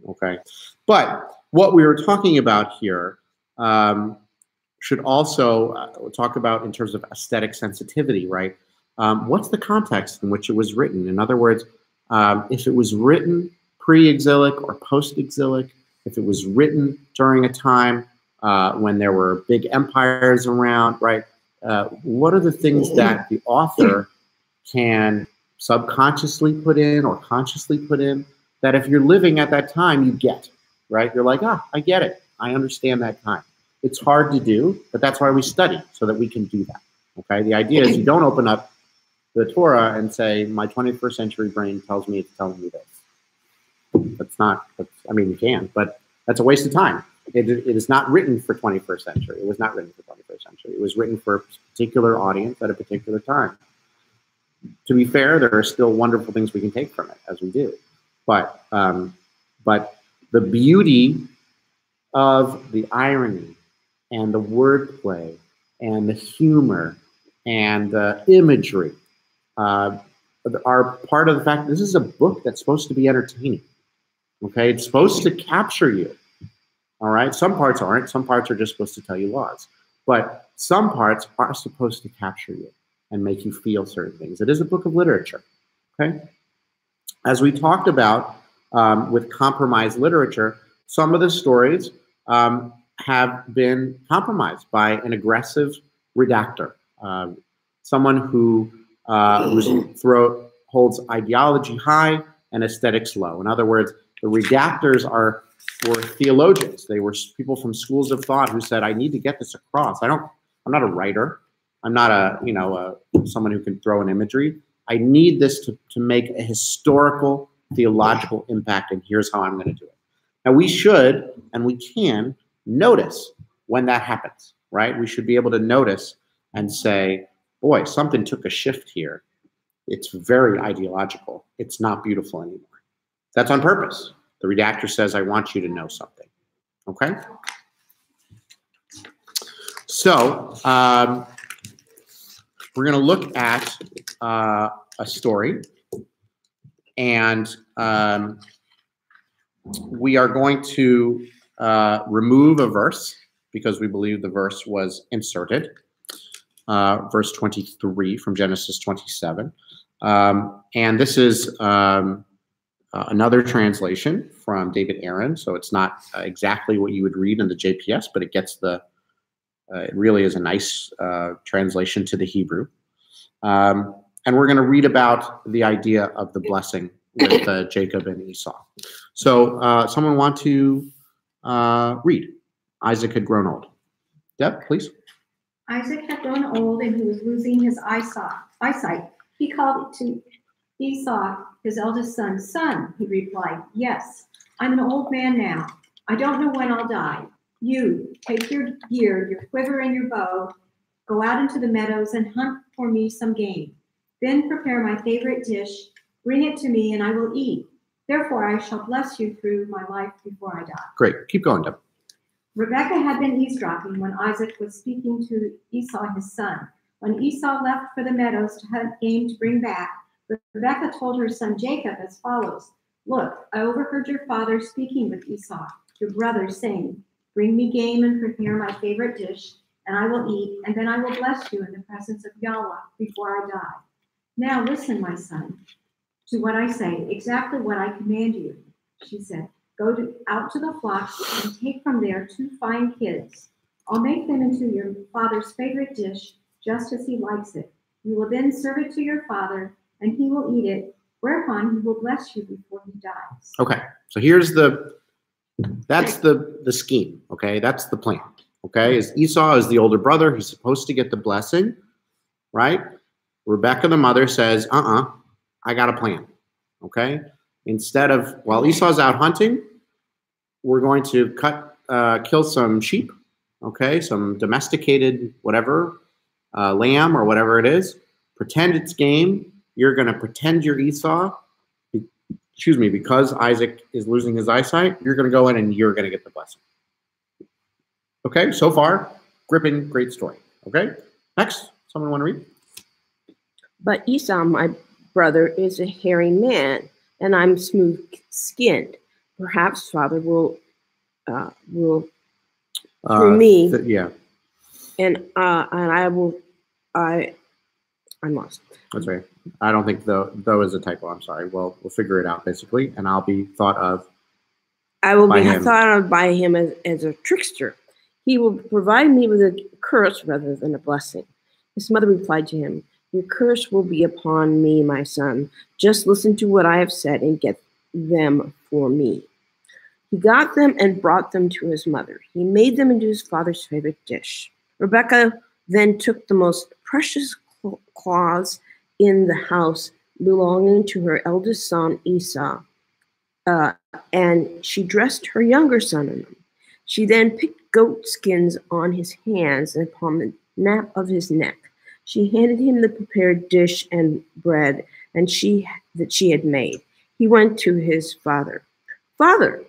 S4: Okay, but what we were talking about here should also talk about in terms of aesthetic sensitivity, right? What's the context in which it was written? In other words, if it was written pre-exilic or post-exilic, if it was written during a time when there were big empires around, right? What are the things that the author can subconsciously put in or consciously put in that if you're living at that time, you get, right? You're like, I get it. I understand that time. It's hard to do, but that's why we study, so that we can do that, okay? The idea is you don't open up the Torah and say, my 21st century brain tells me it's telling me this. I mean, you can, but that's a waste of time. It is not written for 21st century. It was not written for 21st century. It was written for a particular audience at a particular time. To be fair, there are still wonderful things we can take from it, as we do. But the beauty of the irony and the wordplay and the humor and the imagery are part of the fact that this is a book that's supposed to be entertaining. Okay, it's supposed to capture you. All right, some parts aren't. Some parts are just supposed to tell you laws. But some parts are supposed to capture you and make you feel certain things. It is a book of literature. Okay, as we talked about with compromised literature, some of the stories have been compromised by an aggressive redactor, someone who whose throat holds ideology high and aesthetics low. In other words, the redactors were theologians. They were people from schools of thought who said, I need to get this across. I'm not a writer. I'm not someone who can throw an imagery. I need this to make a historical, theological impact, and here's how I'm going to do it. Now, we should, and we can, notice when that happens, right? We should be able to notice and say, boy, something took a shift here. It's very ideological. It's not beautiful anymore. That's on purpose. The redactor says, I want you to know something, okay? So we're going to look at a story, and we are going to remove a verse because we believe the verse was inserted. Verse 23 from Genesis 27. And this is another translation from David Aaron. So it's not exactly what you would read in the JPS, but it gets it really is a nice translation to the Hebrew. And we're going to read about the idea of the blessing with Jacob and Esau. So someone want to read? Isaac had grown old. Deb, please.
S6: Isaac had grown old and he was losing his eyesight. He called to Esau, his eldest son. Son, he replied, yes, I'm an old man now. I don't know when I'll die. You, take your gear, your quiver and your bow, go out into the meadows and hunt for me some game. Then prepare my favorite dish, bring it to me and I will eat. Therefore I shall bless you through my life before I die.
S4: Great. Keep going, Deb.
S6: Rebekah had been eavesdropping when Isaac was speaking to Esau, his son. When Esau left for the meadows to hunt game to bring back, Rebekah told her son Jacob as follows, look, I overheard your father speaking with Esau, your brother, saying, bring me game and prepare my favorite dish, and I will eat, and then I will bless you in the presence of Yahweh before I die. Now listen, my son, to what I say, exactly what I command you, she said. Go out to the flocks and take from there 2 fine kids. I'll make them into your father's favorite dish, just as he likes it. You will then serve it to your father, and he will eat it, whereupon he will bless you before he dies.
S4: Okay, so that's the scheme, okay? That's the plan, okay? Is Esau is the older brother. He's supposed to get the blessing, right? Rebekah, the mother, says, I got a plan, okay? Instead of, while Esau's out hunting, we're going to kill some sheep, okay? Some domesticated whatever, lamb or whatever it is. Pretend it's game. You're going to pretend you're Esau. Because Isaac is losing his eyesight, you're going to go in and you're going to get the blessing. Okay, so far, gripping, great story. Okay, next, someone want to read?
S8: But Esau, my brother, is a hairy man, and I'm smooth-skinned. Perhaps Father will through me.
S4: Yeah.
S8: And I'm lost.
S4: That's right. I don't think though is a typo. I'm sorry. We'll figure it out basically, and I'll be thought of.
S8: I will be thought of by him as a trickster. He will provide me with a curse rather than a blessing. His mother replied to him, your curse will be upon me, my son. Just listen to what I have said and get them for me. He got them and brought them to his mother. He made them into his father's favorite dish. Rebekah then took the most precious cloths in the house belonging to her eldest son Esau, and she dressed her younger son in them. She then picked goat skins on his hands and upon the nape of his neck. She handed him the prepared dish and bread that she had made. He went to his father. Father,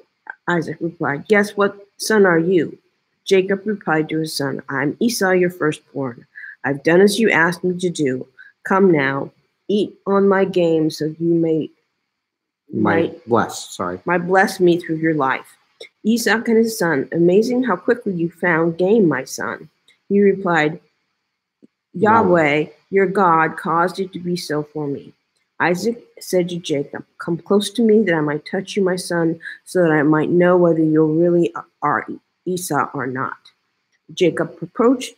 S8: Isaac replied, yes, what son are you? Jacob replied to his son, I'm Esau, your firstborn. I've done as you asked me to do. Come now, eat on my game so you might bless me through your life. Esau and his son, amazing how quickly you found game, my son. He replied, Yahweh, your God, caused it to be so for me. Isaac said to Jacob, come close to me that I might touch you, my son, so that I might know whether you really are Esau or not. Jacob approached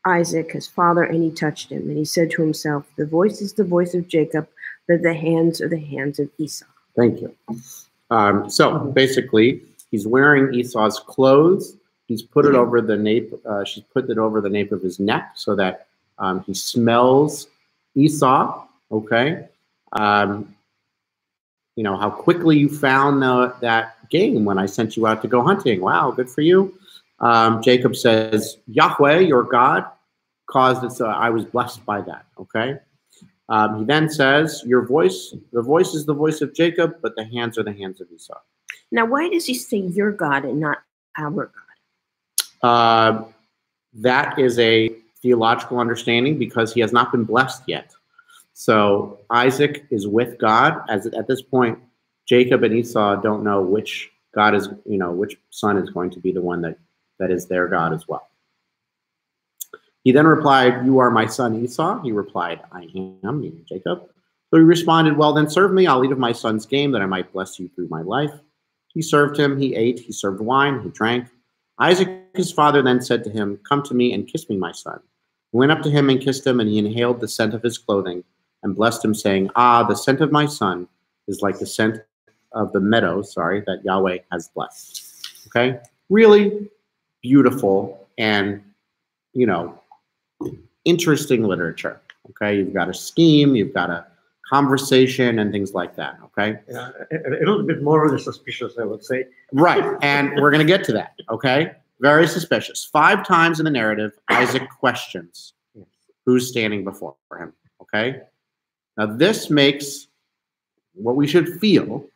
S8: Isaac, his father, and he touched him. And he said to himself, the voice is the voice of Jacob, but the hands are the hands of Esau.
S4: Thank you. So basically, he's wearing Esau's clothes. He's put it over the nape. She's put it over the nape of his neck so that he smells Esau. Okay. How quickly you found that game when I sent you out to go hunting. Wow, good for you. Jacob says, Yahweh, your God, caused it so I was blessed by that. Okay. He then says, the voice is the voice of Jacob, but the hands are the hands of Esau.
S8: Now, why does he say your God and not our God?
S4: That is a theological understanding because he has not been blessed yet. So Isaac is with God. At this point, Jacob and Esau don't know which God is, which son is going to be the one that is their God as well. He then replied, "You are my son Esau." He replied, "I am," meaning Jacob. So he responded, "Well, then serve me. I'll eat of my son's game that I might bless you through my life." He served him, he ate, he served wine, he drank. Isaac, his father, then said to him, "Come to me and kiss me, my son." He went up to him and kissed him, and he inhaled the scent of his clothing and blessed him, saying, "Ah, the scent of my son is like the scent of the meadow, that Yahweh has blessed." Okay? Really beautiful and, interesting literature. Okay? You've got a scheme, you've got a conversation and things like that. Okay?
S12: Yeah, a little bit morally suspicious, I would say.
S4: Right. And we're going to get to that. Okay? Very suspicious. 5 times in the narrative, Isaac questions who's standing before him. Okay? Now, this makes what we should feel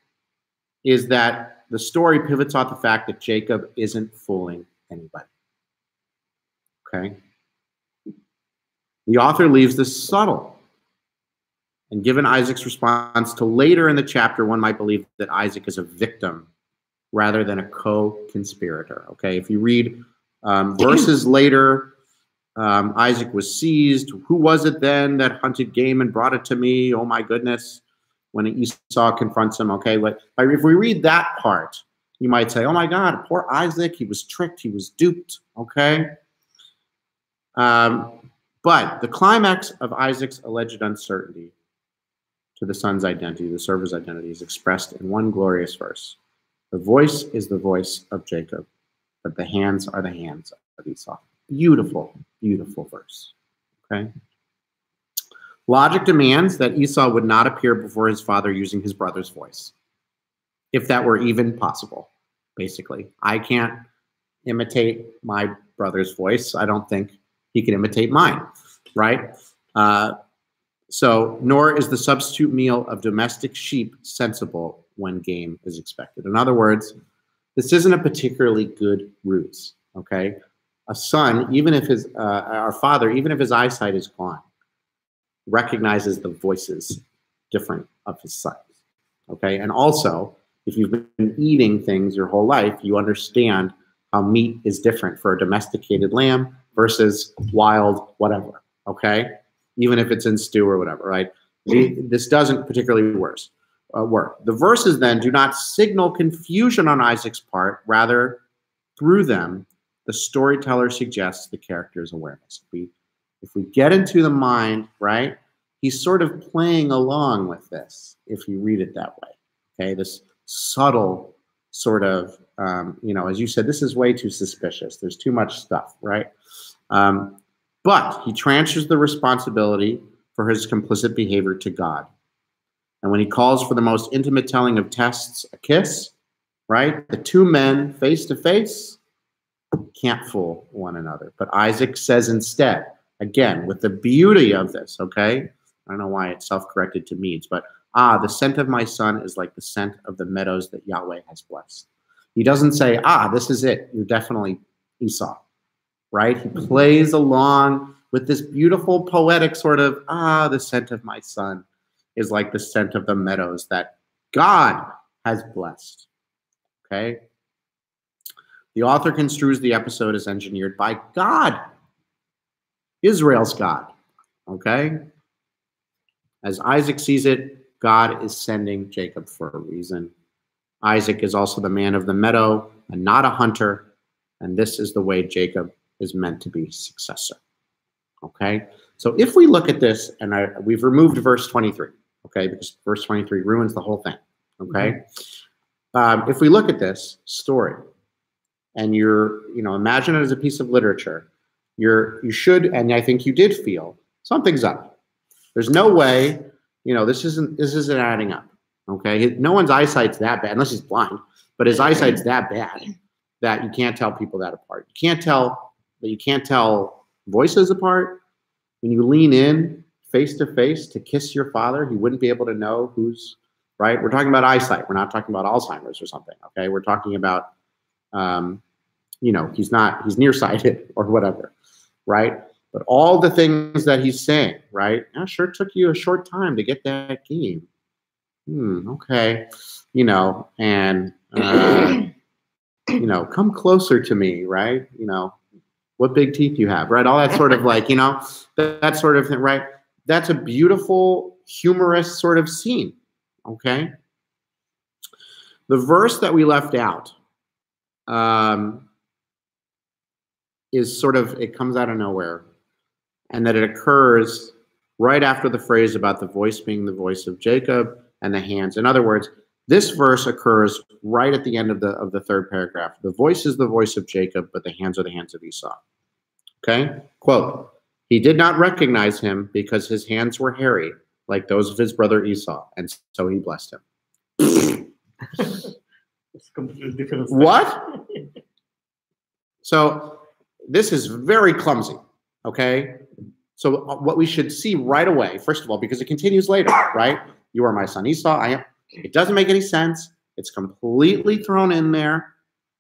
S4: is that the story pivots off the fact that Jacob isn't fooling anybody. Okay? The author leaves this subtle. And given Isaac's response to later in the chapter, one might believe that Isaac is a victim rather than a co-conspirator. Okay, if you read verses later, Isaac was seized. Who was it then that hunted game and brought it to me? Oh my goodness. When Esau confronts him, okay, but if we read that part, you might say, oh my God, poor Isaac, he was tricked, he was duped, okay? But the climax of Isaac's alleged uncertainty to the son's identity, the server's identity, is expressed in one glorious verse. The voice is the voice of Jacob, but the hands are the hands of Esau. Beautiful, beautiful verse, okay? Logic demands that Esau would not appear before his father using his brother's voice, if that were even possible, basically. I can't imitate my brother's voice. I don't think he can imitate mine, right? So, nor is the substitute meal of domestic sheep sensible when game is expected. In other words, this isn't a particularly good ruse, okay? A son, even if our father, even if his eyesight is gone, recognizes the voices different of his sons, okay? And also, if you've been eating things your whole life, you understand how meat is different for a domesticated lamb versus wild whatever, okay? Even if it's in stew or whatever, right? This doesn't particularly work. The verses then do not signal confusion on Isaac's part. Rather, through them, the storyteller suggests the character's awareness. If we get into the mind, right, he's sort of playing along with this, if you read it that way, okay? This subtle sort of, as you said, this is way too suspicious. There's too much stuff, right? But he transfers the responsibility for his complicit behavior to God. And when he calls for the most intimate telling of tests, a kiss, right? The two men face to face can't fool one another. But Isaac says instead, again, with the beauty of this, okay? I don't know why it's self-corrected to Medes, but the scent of my son is like the scent of the meadows that Yahweh has blessed. He doesn't say, this is it. You're definitely Esau, right? He plays along with this beautiful poetic sort of, the scent of my son is like the scent of the meadows that God has blessed, okay? The author construes the episode as engineered by God, Israel's God, okay? As Isaac sees it, God is sending Jacob for a reason. Isaac is also the man of the meadow and not a hunter, and this is the way Jacob is meant to be successor, okay? So if we look at this, and we've removed verse 23, okay, because verse 23 ruins the whole thing, okay? If we look at this story, and imagine it as a piece of literature, you should, and I think you did feel, something's up. There's no way, this isn't adding up, okay? No one's eyesight's that bad, unless he's blind, but his eyesight's that bad that you can't tell people that apart. You can't tell voices apart. When you lean in face to face to kiss your father, he wouldn't be able to know who's, right? We're talking about eyesight. We're not talking about Alzheimer's or something, okay? We're talking about, he's nearsighted or whatever, right? But all the things that he's saying, right? It sure took you a short time to get that game. Okay, and come closer to me, right? What big teeth you have, right? All that sort of that sort of thing, right? That's a beautiful, humorous sort of scene, okay? The verse that we left out is sort of, it comes out of nowhere, and that it occurs right after the phrase about the voice being the voice of Jacob and the hands. In other words, this verse occurs right at the end of the third paragraph. The voice is the voice of Jacob, but the hands are the hands of Esau. Okay? Quote, he did not recognize him because his hands were hairy, like those of his brother Esau, and so he blessed him.
S12: It's completely different.
S4: What? So this is very clumsy, okay? So what we should see right away, first of all, because it continues later, right? You are my son Esau, I am. It doesn't make any sense. It's completely thrown in there,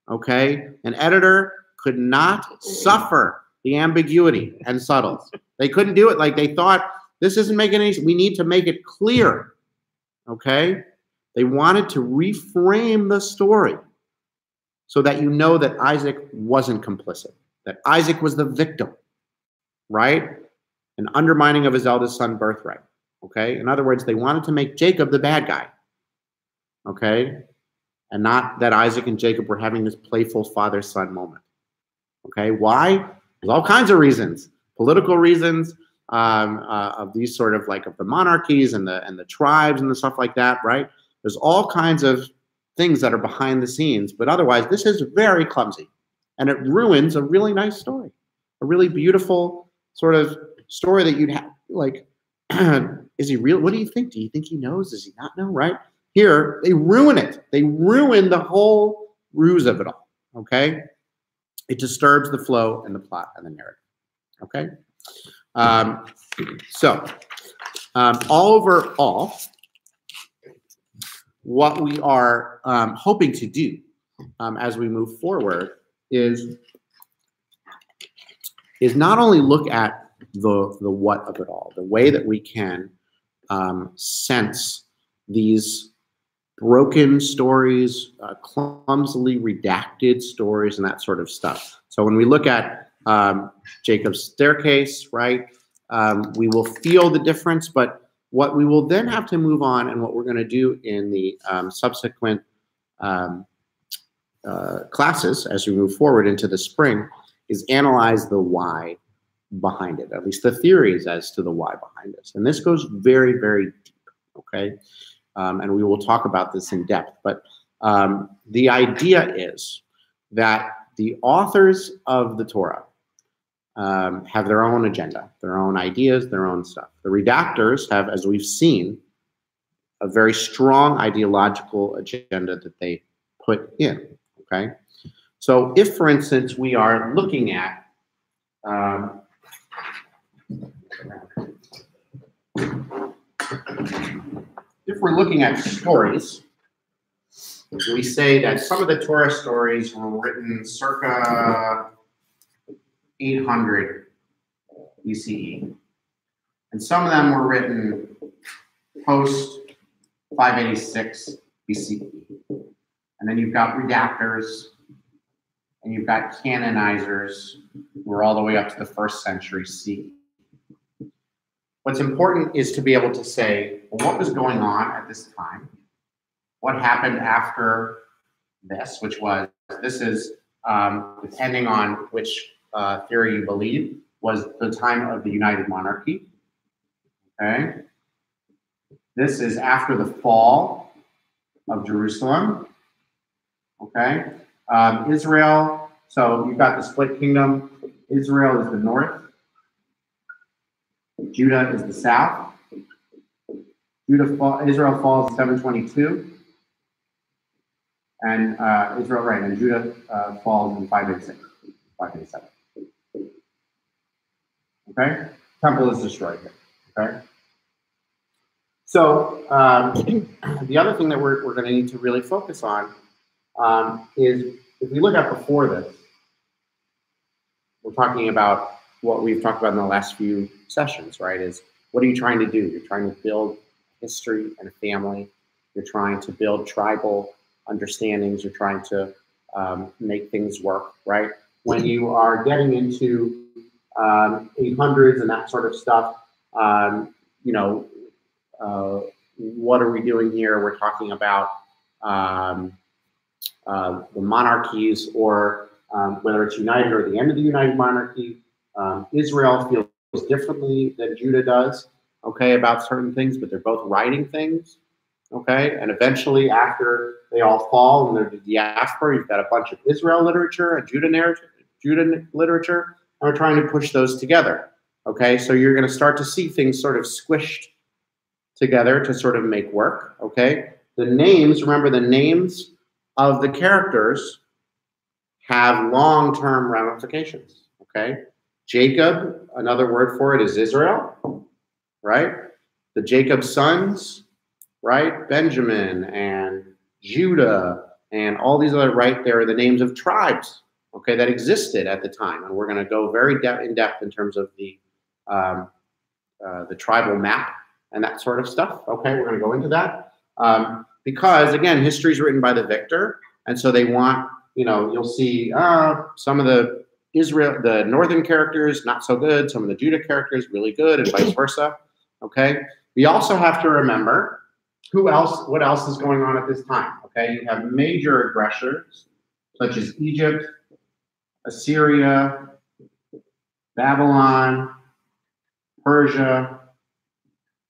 S4: okay? An editor could not suffer the ambiguity and subtles. They couldn't do it. Like, they thought, this isn't making any sense. We need to make it clear, okay? They wanted to reframe the story so that you know that Isaac wasn't complicit, that Isaac was the victim, right? An undermining of his eldest son birthright, okay? In other words, they wanted to make Jacob the bad guy, okay? And not that Isaac and Jacob were having this playful father-son moment, okay? Why? There's all kinds of reasons, political reasons, of these sort of of the monarchies and the tribes and the stuff like that, right? There's all kinds of things that are behind the scenes, but otherwise this is very clumsy, and it ruins a really nice story, a really beautiful sort of story that you'd have, is he real? What do you think? Do you think he knows? Does he not know, right? Here, they ruin it. They ruin the whole ruse of it all, okay? It disturbs the flow and the plot and the narrative, okay? Overall, what we are hoping to do as we move forward is not only look at the what of it all, the way that we can sense these broken stories, clumsily redacted stories, and that sort of stuff. So when we look at Jacob's staircase, right, we will feel the difference, but what we will then have to move on, and what we're going to do in the subsequent classes as we move forward into the spring, is analyze the why behind it, at least the theories as to the why behind this. And this goes very, very deep, okay? And we will talk about this in depth. But the idea is that the authors of the Torah have their own agenda, their own ideas, their own stuff. The redactors have, as we've seen, a very strong ideological agenda that they put in, okay? So if, for instance, we are looking at stories, we say that some of the Torah stories were written circa 800 BCE, and some of them were written post 586 BCE. And then you've got redactors, and you've got canonizers who are all the way up to the 1st century CE. What's important is to be able to say, well, what was going on at this time? What happened after this, this is, depending on which theory you believe, was the time of the United Monarchy, okay? This is after the fall of Jerusalem, okay? Israel, so you've got the split kingdom. Israel is the north. Judah is the south. Israel falls in 722. And and Judah falls in 586, 587. Okay? Temple is destroyed here. Okay? So the other thing that we're going to need to really focus on is, if we look at before this, we're talking about what we've talked about in the last few sessions, right? Is what are you trying to do? You're trying to build history and a family, You're trying to build tribal understandings. You're trying to make things work, right? When you are getting into 800s and that sort of stuff, you know, what are we doing here? We're talking about the monarchies, or whether it's united or the end of the united monarchy. Israel feels differently than Judah does, okay, about certain things, but they're both writing things, okay? And eventually, after they all fall and they're the diaspora, you've got a bunch of Israel literature and Judah narrative, Judah literature, and we're trying to push those together, okay? So you're going to start to see things sort of squished together to sort of make work, okay? The names, remember the names of the characters have long-term ramifications, okay? Jacob, another word for it is Israel, right? The Jacob sons, right? Benjamin and Judah and all these other, right? There are the names of tribes, okay, that existed at the time. And we're going to go very in depth in terms of the tribal map and that sort of stuff, okay? We're going to go into that. Because, again, history is written by the victor, and so they want, you know, you'll see some of the northern characters, not so good. Some of the Judah characters, really good, and vice versa. Okay. We also have to remember what else is going on at this time. Okay. You have major aggressors such as Egypt, Assyria, Babylon, Persia.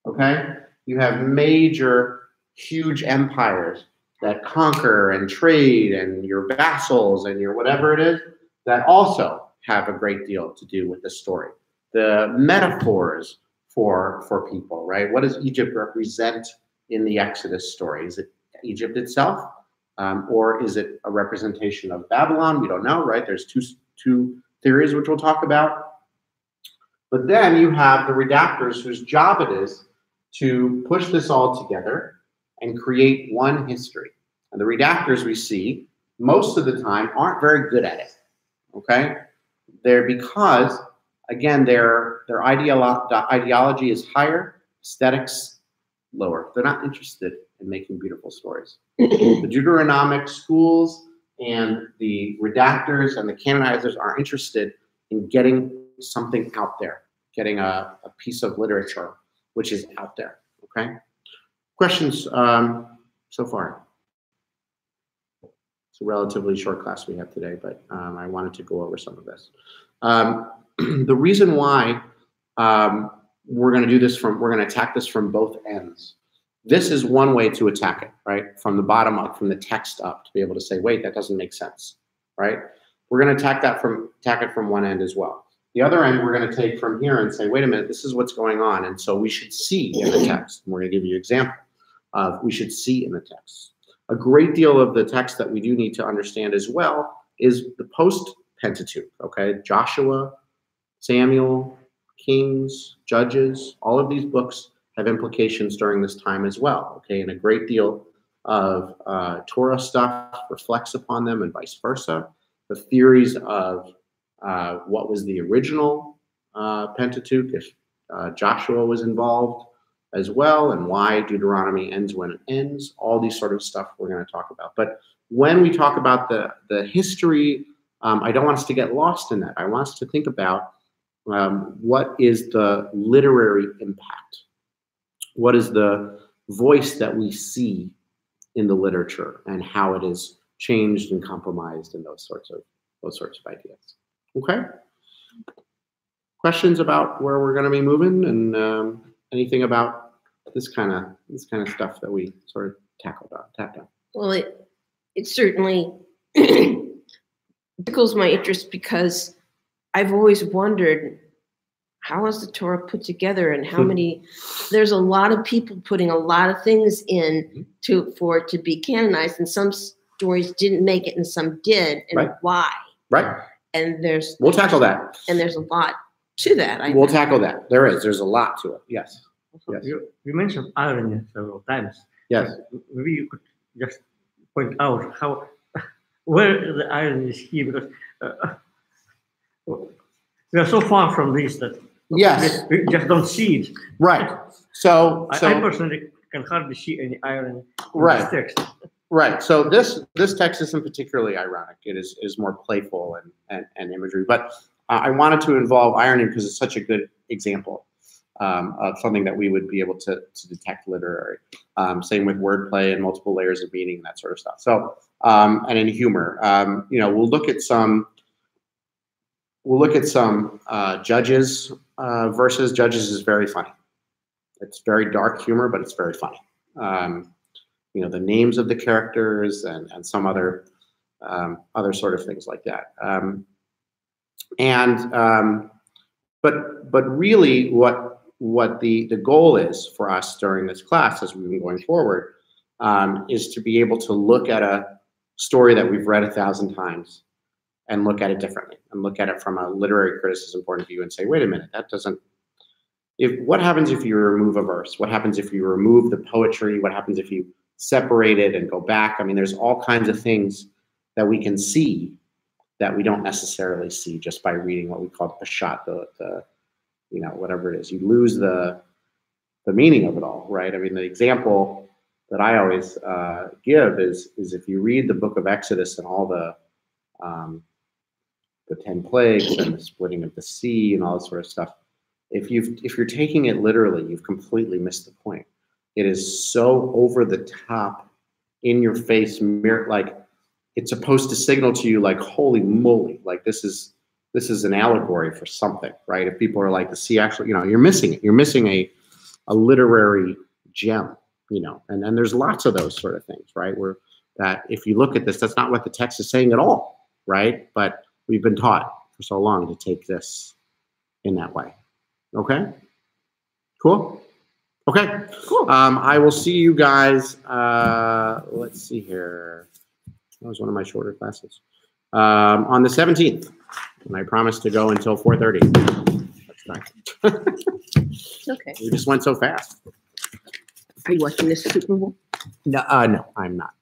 S4: Okay. You have major, huge empires that conquer and trade, and your vassals and your whatever it is, that also have a great deal to do with the story. The metaphors for people, right? What does Egypt represent in the Exodus story? Is it Egypt itself? Or is it a representation of Babylon? We don't know, right? There's two theories which we'll talk about. But then you have the redactors whose job it is to push this all together and create one history. And the redactors we see most of the time aren't very good at it. Okay, they're because, again, their ideology is higher, aesthetics lower. They're not interested in making beautiful stories. The Deuteronomic schools and the redactors and the canonizers are interested in getting something out there, getting a piece of literature which is out there. Okay, questions so far? It's a relatively short class we have today, but I wanted to go over some of this. The reason why we're going to do this we're going to attack this from both ends. This is one way to attack it, right? From the bottom up, from the text up, to be able to say, wait, that doesn't make sense, right? We're going to attack it from one end as well. The other end, we're going to take from here and say, wait a minute, this is what's going on, and so we should see in the text. And we're going to give you an example of we should see in the text. A great deal of the text that we do need to understand as well is the post-Pentateuch, okay? Joshua, Samuel, Kings, Judges, all of these books have implications during this time as well, okay? And a great deal of Torah stuff reflects upon them and vice versa. The theories of what was the original Pentateuch, if Joshua was involved as well, and why Deuteronomy ends when it ends, all these sort of stuff we're going to talk about. But when we talk about the history, I don't want us to get lost in that. I want us to think about what is the literary impact? What is the voice that we see in the literature and how it is changed and compromised and those sorts of ideas. Okay. Questions about where we're going to be moving and anything about this kind of stuff that we sort of tapped on?
S8: Well, it certainly tickles my interest because I've always wondered, how is the Torah put together, and how many? There's a lot of people putting a lot of things in for it to be canonized, and some stories didn't make it, and some did, and why? Right. And we'll
S4: tackle that.
S8: And there's a lot to that.
S4: We'll tackle that. There's a lot to it. Yes.
S12: Yes. You mentioned irony several times.
S4: Yes.
S12: Maybe you could just point out where the irony is here, because we are so far from this that we just don't see it.
S4: Right. So
S12: I personally can hardly see any iron in
S4: Right.
S12: this text.
S4: Right. So this text isn't particularly ironic. It is more playful and imagery. But I wanted to involve irony because it's such a good example of something that we would be able to detect literary. Same with wordplay and multiple layers of meaning and that sort of stuff. So and in humor, we'll look at some Judges versus Judges is very funny. It's very dark humor, but it's very funny. The names of the characters and some other sort of things like that. But really what the goal is for us during this class as we've been going forward is to be able to look at a story that we've read 1,000 times and look at it differently and look at it from a literary criticism point of view and say, wait a minute, that doesn't, what happens if you remove a verse? What happens if you remove the poetry? What happens if you separate it and go back? I mean, there's all kinds of things that we can see that we don't necessarily see just by reading what we call the peshat, the whatever it is. You lose the meaning of it all, right? I mean, the example that I always give is if you read the book of Exodus and all the 10 plagues and the splitting of the sea and all this sort of stuff, if you're taking it literally, you've completely missed the point. It is so over the top, in your face, like it's supposed to signal to you like, holy moly, like this is an allegory for something, right? If people are like, the sea actually, you're missing it. You're missing a literary gem, and there's lots of those sort of things, right? Where that if you look at this, that's not what the text is saying at all, right? But we've been taught for so long to take this in that way. Okay? Cool? Okay.
S8: Cool.
S4: I will see you guys, let's see here. That was one of my shorter classes. On the 17th, and I promised to go until 4:30. That's nice.
S8: Okay.
S4: We just went so fast.
S8: Are you watching this Super Bowl?
S4: No, I'm not.